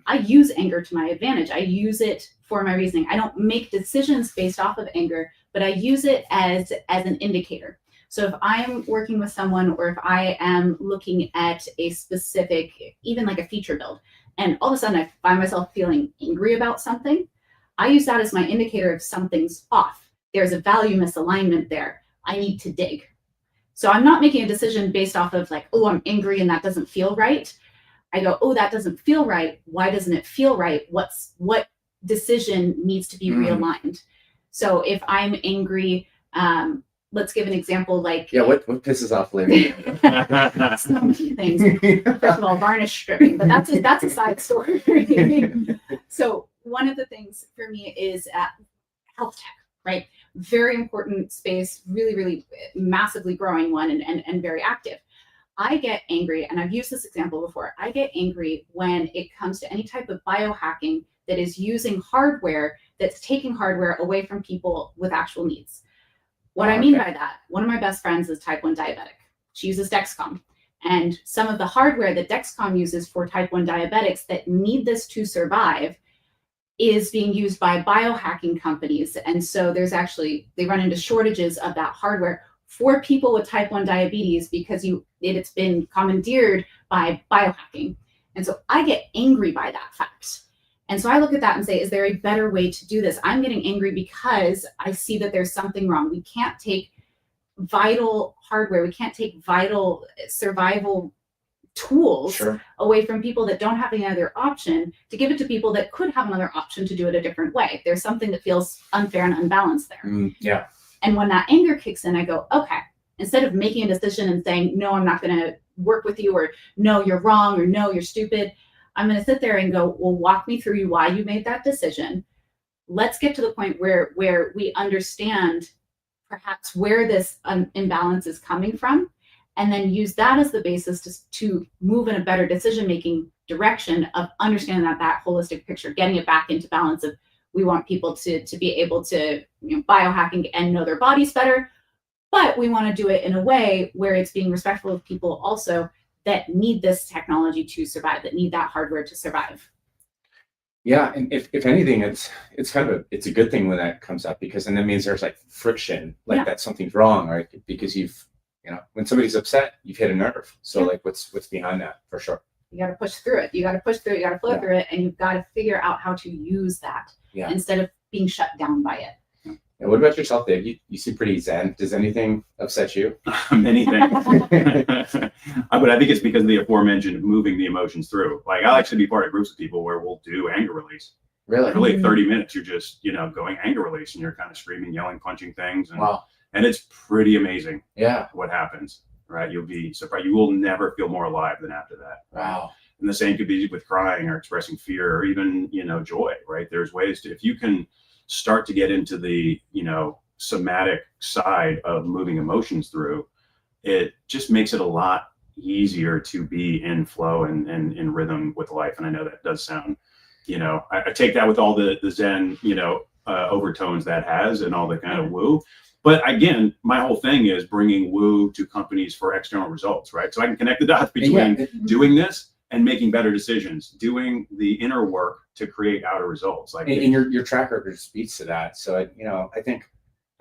I use anger to my advantage. I use it for my reasoning. I don't make decisions based off of anger, but I use it as an indicator. So if I'm working with someone, or if I am looking at a specific, even like a feature build, and all of a sudden I find myself feeling angry about something, I use that as my indicator of something's off. There's a value misalignment there. I need to dig. So I'm not making a decision based off of like, oh, I'm angry and that doesn't feel right. I go, oh, that doesn't feel right. Why doesn't it feel right? What decision needs to be realigned? So if I'm angry, let's give an example like... Yeah, what pisses off Olivia? So many things. First of all, varnish stripping, but that's a side story. So one of the things for me is health tech, right? Very important space, really, really massively growing one and very active. I get angry, and I've used this example before. I get angry when it comes to any type of biohacking that is using hardware that's taking hardware away from people with actual needs. What I mean by that, one of my best friends is type 1 diabetic. She uses Dexcom. And some of the hardware that Dexcom uses for type 1 diabetics that need this to survive is being used by biohacking companies. And so they run into shortages of that hardware for people with type 1 diabetes because it's been commandeered by biohacking. And so I get angry by that fact. And so I look at that and say, is there a better way to do this? I'm getting angry because I see that there's something wrong. We can't take vital hardware. We can't take vital survival tools Sure. away from people that don't have any other option to give it to people that could have another option to do it a different way. There's something that feels unfair and unbalanced there. Yeah. And when that anger kicks in, I go, okay, instead of making a decision and saying, no, I'm not going to work with you, or no, you're wrong, or no, you're stupid, I'm going to sit there and go, well, walk me through why you made that decision. Let's get to the point where we understand perhaps where this imbalance is coming from, and then use that as the basis to move in a better decision-making direction of understanding that holistic picture, getting it back into balance of, we want people to be able to, biohacking and know their bodies better, but we want to do it in a way where it's being respectful of people also that need this technology to survive, that need that hardware to survive. Yeah, and if anything, it's kind of it's a good thing when that comes up, because then that means there's like friction, like that something's wrong, right? Because when somebody's upset, you've hit a nerve. So like what's behind that, for sure. You got to push through it. You got to push through it. You got to flow through it, and you've got to figure out how to use that instead of being shut down by it. And what about yourself, Dave? You seem pretty zen. Does anything upset you? Many things. But I think it's because of the aforementioned moving the emotions through. Like, I'll actually be part of groups of people where we'll do anger release. Really? 30 minutes, you're just, going anger release, and you're kind of screaming, yelling, punching things. And, wow. And it's pretty amazing. Yeah. What happens, right? You'll be surprised. You will never feel more alive than after that. Wow. And the same could be with crying or expressing fear, or even, joy, right? There's ways to, if you can start to get into the, somatic side of moving emotions through, it just makes it a lot easier to be in flow and in rhythm with life. And I know that does sound, I take that with all the Zen, overtones that has, and all the kind of woo. But again, my whole thing is bringing woo to companies for external results, right? So I can connect the dots between doing this and making better decisions, doing the inner work to create outer results. Like, and your track record speaks to that. So I think,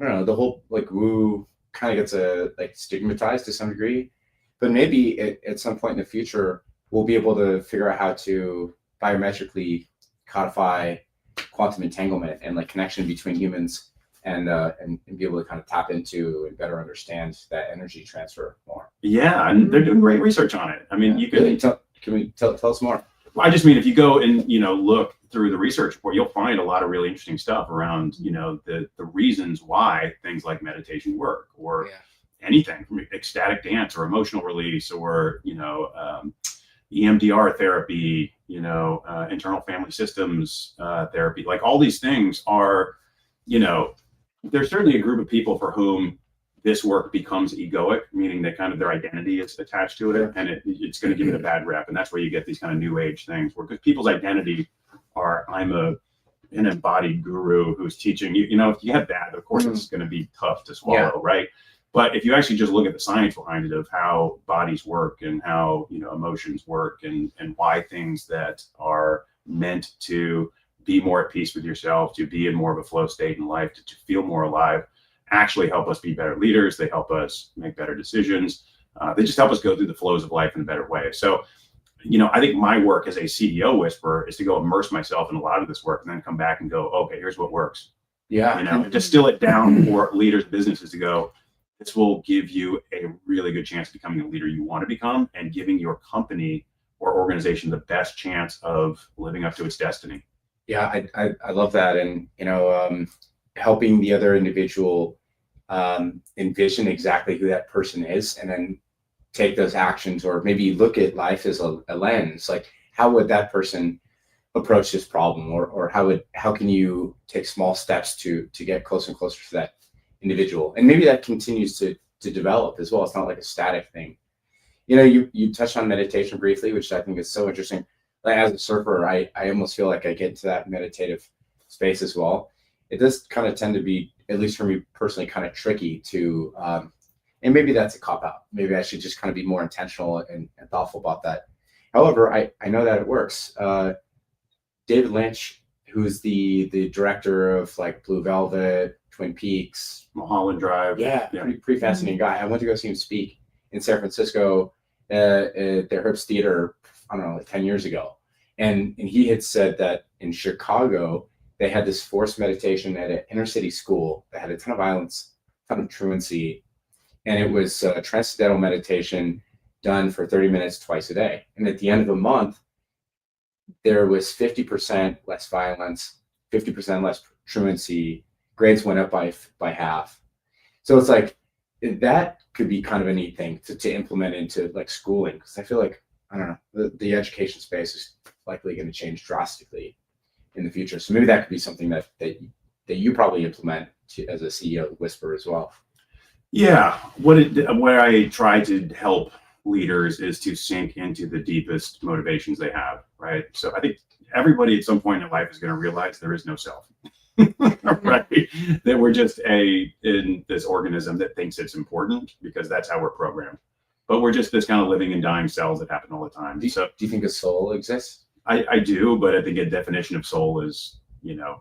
I don't know, the whole like woo kind of gets stigmatized to some degree, but maybe at some point in the future we'll be able to figure out how to biometrically codify quantum entanglement and like connection between humans, and be able to kind of tap into and better understand that energy transfer more. Yeah, and they're doing great research on it. I mean, you can. Really? Can we tell us more? I just mean, if you go and look through the research report, you'll find a lot of really interesting stuff around the reasons why things like meditation work, or anything from ecstatic dance or emotional release, or EMDR therapy, internal family systems therapy. Like, all these things are, there's certainly a group of people for whom this work becomes egoic, meaning that kind of their identity is attached to it, and it's going to give it a bad rep. And that's where you get these kind of new age things, where people's identity are, I'm an embodied guru who's teaching you. If you have that, of course, it's going to be tough to swallow, right? But if you actually just look at the science behind it, of how bodies work and how emotions work, and why things that are meant to be more at peace with yourself, to be in more of a flow state in life, to feel more alive, actually help us be better leaders. They help us make better decisions. They just help us go through the flows of life in a better way. So, I think my work as a CEO whisperer is to go immerse myself in a lot of this work, and then come back and go, okay, here's what works. Yeah. Distill it down for leaders, businesses to go, this will give you a really good chance of becoming the leader you want to become, and giving your company or organization the best chance of living up to its destiny. Yeah, I love that. And, helping the other individual envision exactly who that person is, and then take those actions, or maybe look at life as a lens. Like, how would that person approach this problem, or how can you take small steps to get closer and closer to that individual? And maybe that continues to develop as well. It's not like a static thing. You touched on meditation briefly, which I think is so interesting. Like, as a surfer, I almost feel like I get into that meditative space as well. It does kind of tend to be, at least for me personally, kind of tricky to, and maybe that's a cop-out. Maybe I should just kind of be more intentional and thoughtful about that. However, I know that it works. David Lynch, who's the director of like Blue Velvet, Twin Peaks, Mulholland Drive. Yeah. Pretty fascinating guy. I went to go see him speak in San Francisco at the Herbst Theater, I don't know, like 10 years ago. And he had said that in Chicago, they had this forced meditation at an inner city school that had a ton of violence, a ton of truancy. and it was transcendental meditation done for 30 minutes twice a day. And at the end of the month, there was 50% less violence, 50% less truancy. Grades went up by half. So it's like that could be kind of a neat thing to implement into like schooling, because I feel like, I don't know, the education space is likely going to change drastically in the future. So maybe that could be something that you probably implement as a CEO of Whisper as well. Yeah, what I try to help leaders is to sink into the deepest motivations they have, right? So I think everybody at some point in life is going to realize there is no self, right? That we're just in this organism that thinks it's important because that's how we're programmed. But we're just this kind of living and dying cells that happen all the time. Do you think a soul exists? I do, but I think a definition of soul is,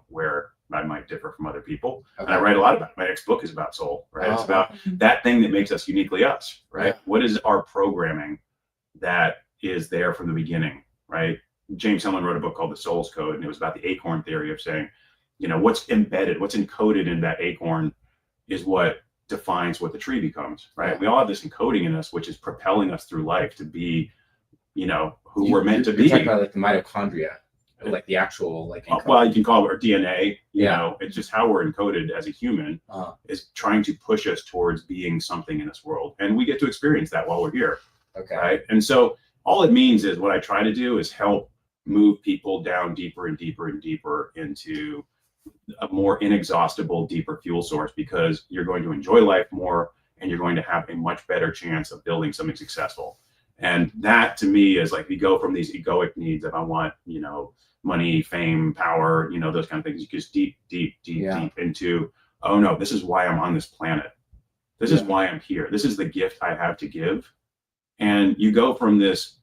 where I might differ from other people. Okay. And I write a lot about it. My next book is about soul, right? It's about that thing that makes us uniquely us, right? Yeah. What is our programming that is there from the beginning, right? James Hillman wrote a book called The Soul's Code, and it was about the acorn theory of saying, what's embedded, what's encoded in that acorn is what defines what the tree becomes, right? Yeah. We all have this encoding in us, which is propelling us through life to be, who we're meant to be. You're talking about like the mitochondria, like the actual like. Well, you can call it our DNA. Yeah. It's just how we're encoded as a human is trying to push us towards being something in this world, and we get to experience that while we're here. Okay. Right. And so all it means is what I try to do is help move people down deeper and deeper and deeper into a more inexhaustible, deeper fuel source, because you're going to enjoy life more and you're going to have a much better chance of building something successful. And that to me is like, we go from these egoic needs of I want, money, fame, power, those kind of things, just deep into, oh no, this is why I'm on this planet. This is why I'm here. This is the gift I have to give. And you go from this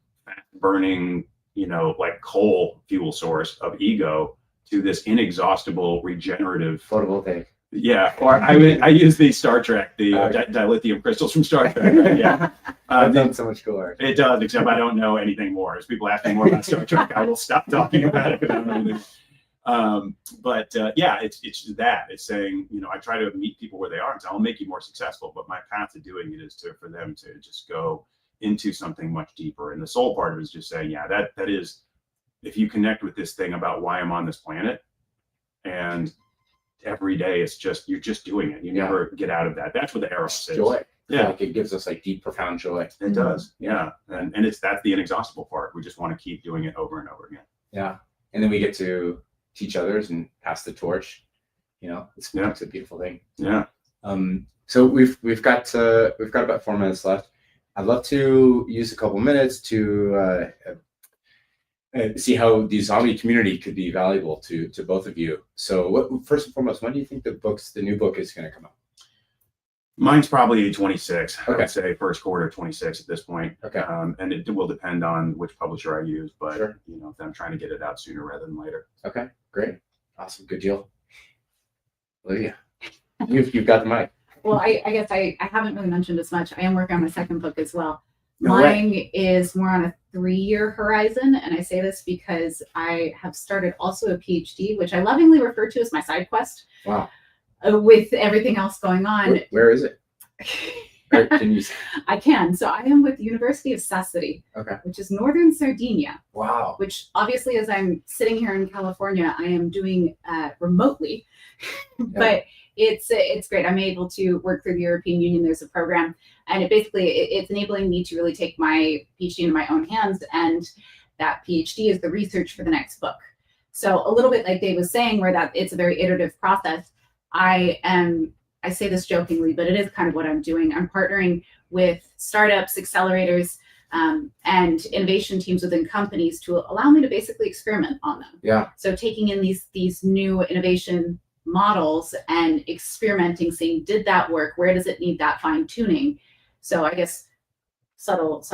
burning, like coal fuel source of ego to this inexhaustible regenerative photovoltaic. Yeah, or I use the Star Trek, the dilithium crystals from Star Trek. Right? Yeah, that's so much cooler. It does, except I don't know anything more. As people ask me more about Star Trek, I will stop talking about it because I don't know anything. But it's that. It's saying, I try to meet people where they are and say, I'll make you more successful. But my path to doing it is for them to just go into something much deeper. And the soul part of it is just saying, that is, if you connect with this thing about why I'm on this planet, and every day it's just, you're just doing it. You never get out of that. That's what the eros is. Joy. Yeah. Like it gives us like deep, profound joy. It does. Yeah. And that's the inexhaustible part. We just want to keep doing it over and over again. Yeah. And then we get to teach others and pass the torch. It's a beautiful thing. Yeah. So we've got about 4 minutes left. I'd love to use a couple minutes to see how the zombie community could be valuable to both of you. So first and foremost, when do you think the new book is going to come out? Mine's probably 26. Okay. I would say first quarter 26 at this point. Okay. And it will depend on which publisher I use, but Sure. I'm trying to get it out sooner rather than later. Okay, great. Awesome. Good deal. Olivia, you've got the mic. Well, I guess I haven't really mentioned as much. I am working on my second book as well. No Mine is more on a 3-year horizon. And I say this because I have started also a PhD, which I lovingly refer to as my side quest. Wow. With everything else going on. Where is it? Can you say? I can. So I am with the University of Sassari, which is northern Sardinia. Wow. Which obviously, as I'm sitting here in California, I am doing remotely. But it's great. I'm able to work through the European Union. There's a program, and it's enabling me to really take my PhD into my own hands. And that PhD is the research for the next book. So a little bit like Dave was saying, where that it's a very iterative process. I say this jokingly, but it is kind of what I'm doing. I'm partnering with startups, accelerators, and innovation teams within companies to allow me to basically experiment on them. Yeah. So taking in these new innovation models and experimenting, seeing, did that work? Where does it need that fine tuning? So I guess subtle,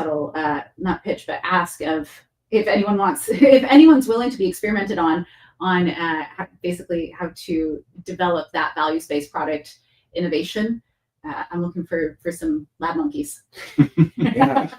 not pitch, but ask of if anyone's willing to be experimented on basically how to develop that values-based product innovation. I'm looking for some lab monkeys. Yeah.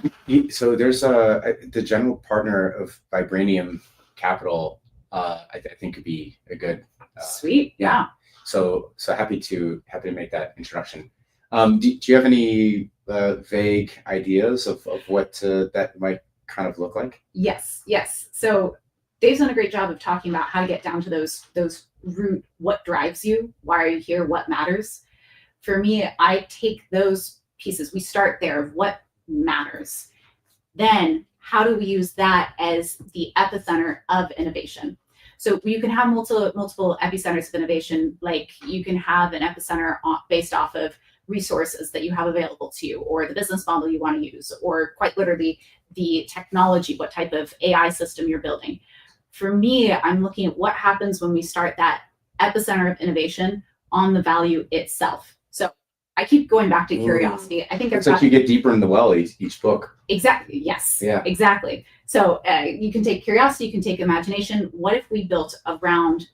So there's the general partner of Vibranium Capital. I think could be a good. Sweet. Yeah. So happy to make that introduction. Do you have any vague ideas of what that might kind of look like? Yes. So Dave's done a great job of talking about how to get down to those root, what drives you, why are you here, what matters. For me, I take those pieces. We start there of what matters. Then how do we use that as the epicenter of innovation? So you can have multiple epicenters of innovation, like you can have an epicenter based off of resources that you have available to you, or the business model you want to use, or quite literally the technology, what type of AI system you're building. For me, I'm looking at what happens when we start that epicenter of innovation on the value itself. So I keep going back to curiosity. I think it's like you get deeper in the well each book. Exactly. Yes. Yeah. Exactly. So you can take curiosity, you can take imagination. What if we built around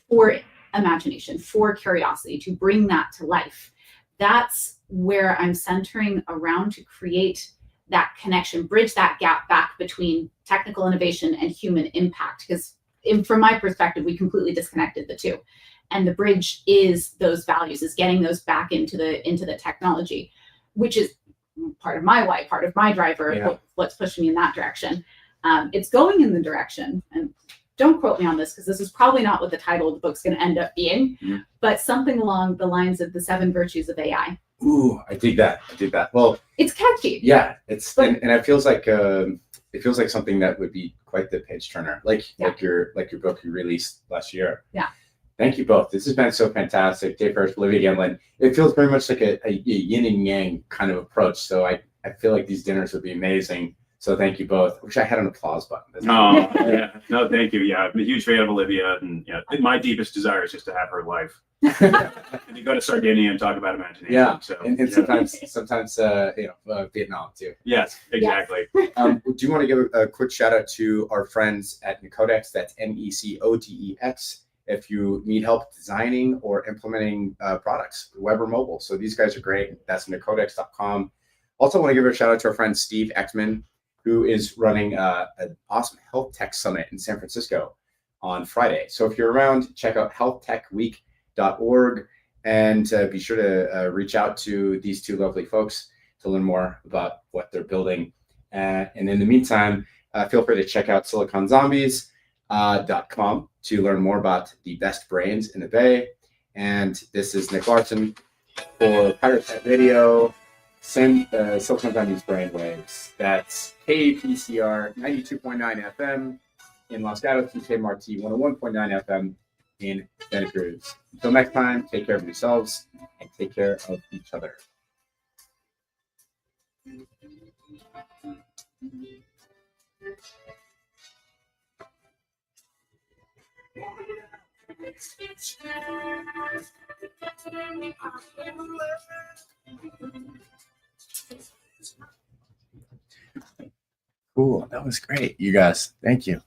for imagination, for curiosity, to bring that to life? That's where I'm centering around to create that connection, bridge that gap back between technical innovation and human impact. Because from my perspective, we completely disconnected the two. And the bridge is those values, is getting those back into the technology, which is part of my why, part of my driver, what's pushing me in that direction. It's going in the direction, and don't quote me on this because this is probably not what the title of the book's going to end up being, but something along the lines of the 7 virtues of AI. Ooh, I dig that. Well, it's catchy. Yeah, and it feels like something that would be quite the page turner, like your book you released last year. Yeah. Thank you both. This has been so fantastic. Dave Hersh, Olivia Gambelin. It feels very much like a yin and yang kind of approach. So I feel like these dinners would be amazing. So thank you both. I wish I had an applause button. Oh, yeah. No, thank you. Yeah, I'm a huge fan of Olivia. And my deepest desire is just to have her life. And you go to Sardinia and talk about imagination. Yeah, so, and sometimes Vietnam too. Yes, exactly. Do you want to give a quick shout out to our friends at Necodex? That's NECODEX. If you need help designing or implementing products, web or mobile. So these guys are great. That's necodex.com. Also want to give a shout out to our friend Steve Ekman, who is running an awesome health tech summit in San Francisco on Friday. So if you're around, check out healthtechweek.org and be sure to reach out to these two lovely folks to learn more about what they're building. And in the meantime, feel free to check out siliconzombies.com to learn more about the best brains in the Bay. And this is Nick Larson for Pirate Pet Radio, Silicon Zombies Brainwaves. That's KPCR 92.9 FM in Los Gatos, TK 101.9 FM in Santa Cruz. Until next time, take care of yourselves and take care of each other. Cool. That was great, you guys. Thank you.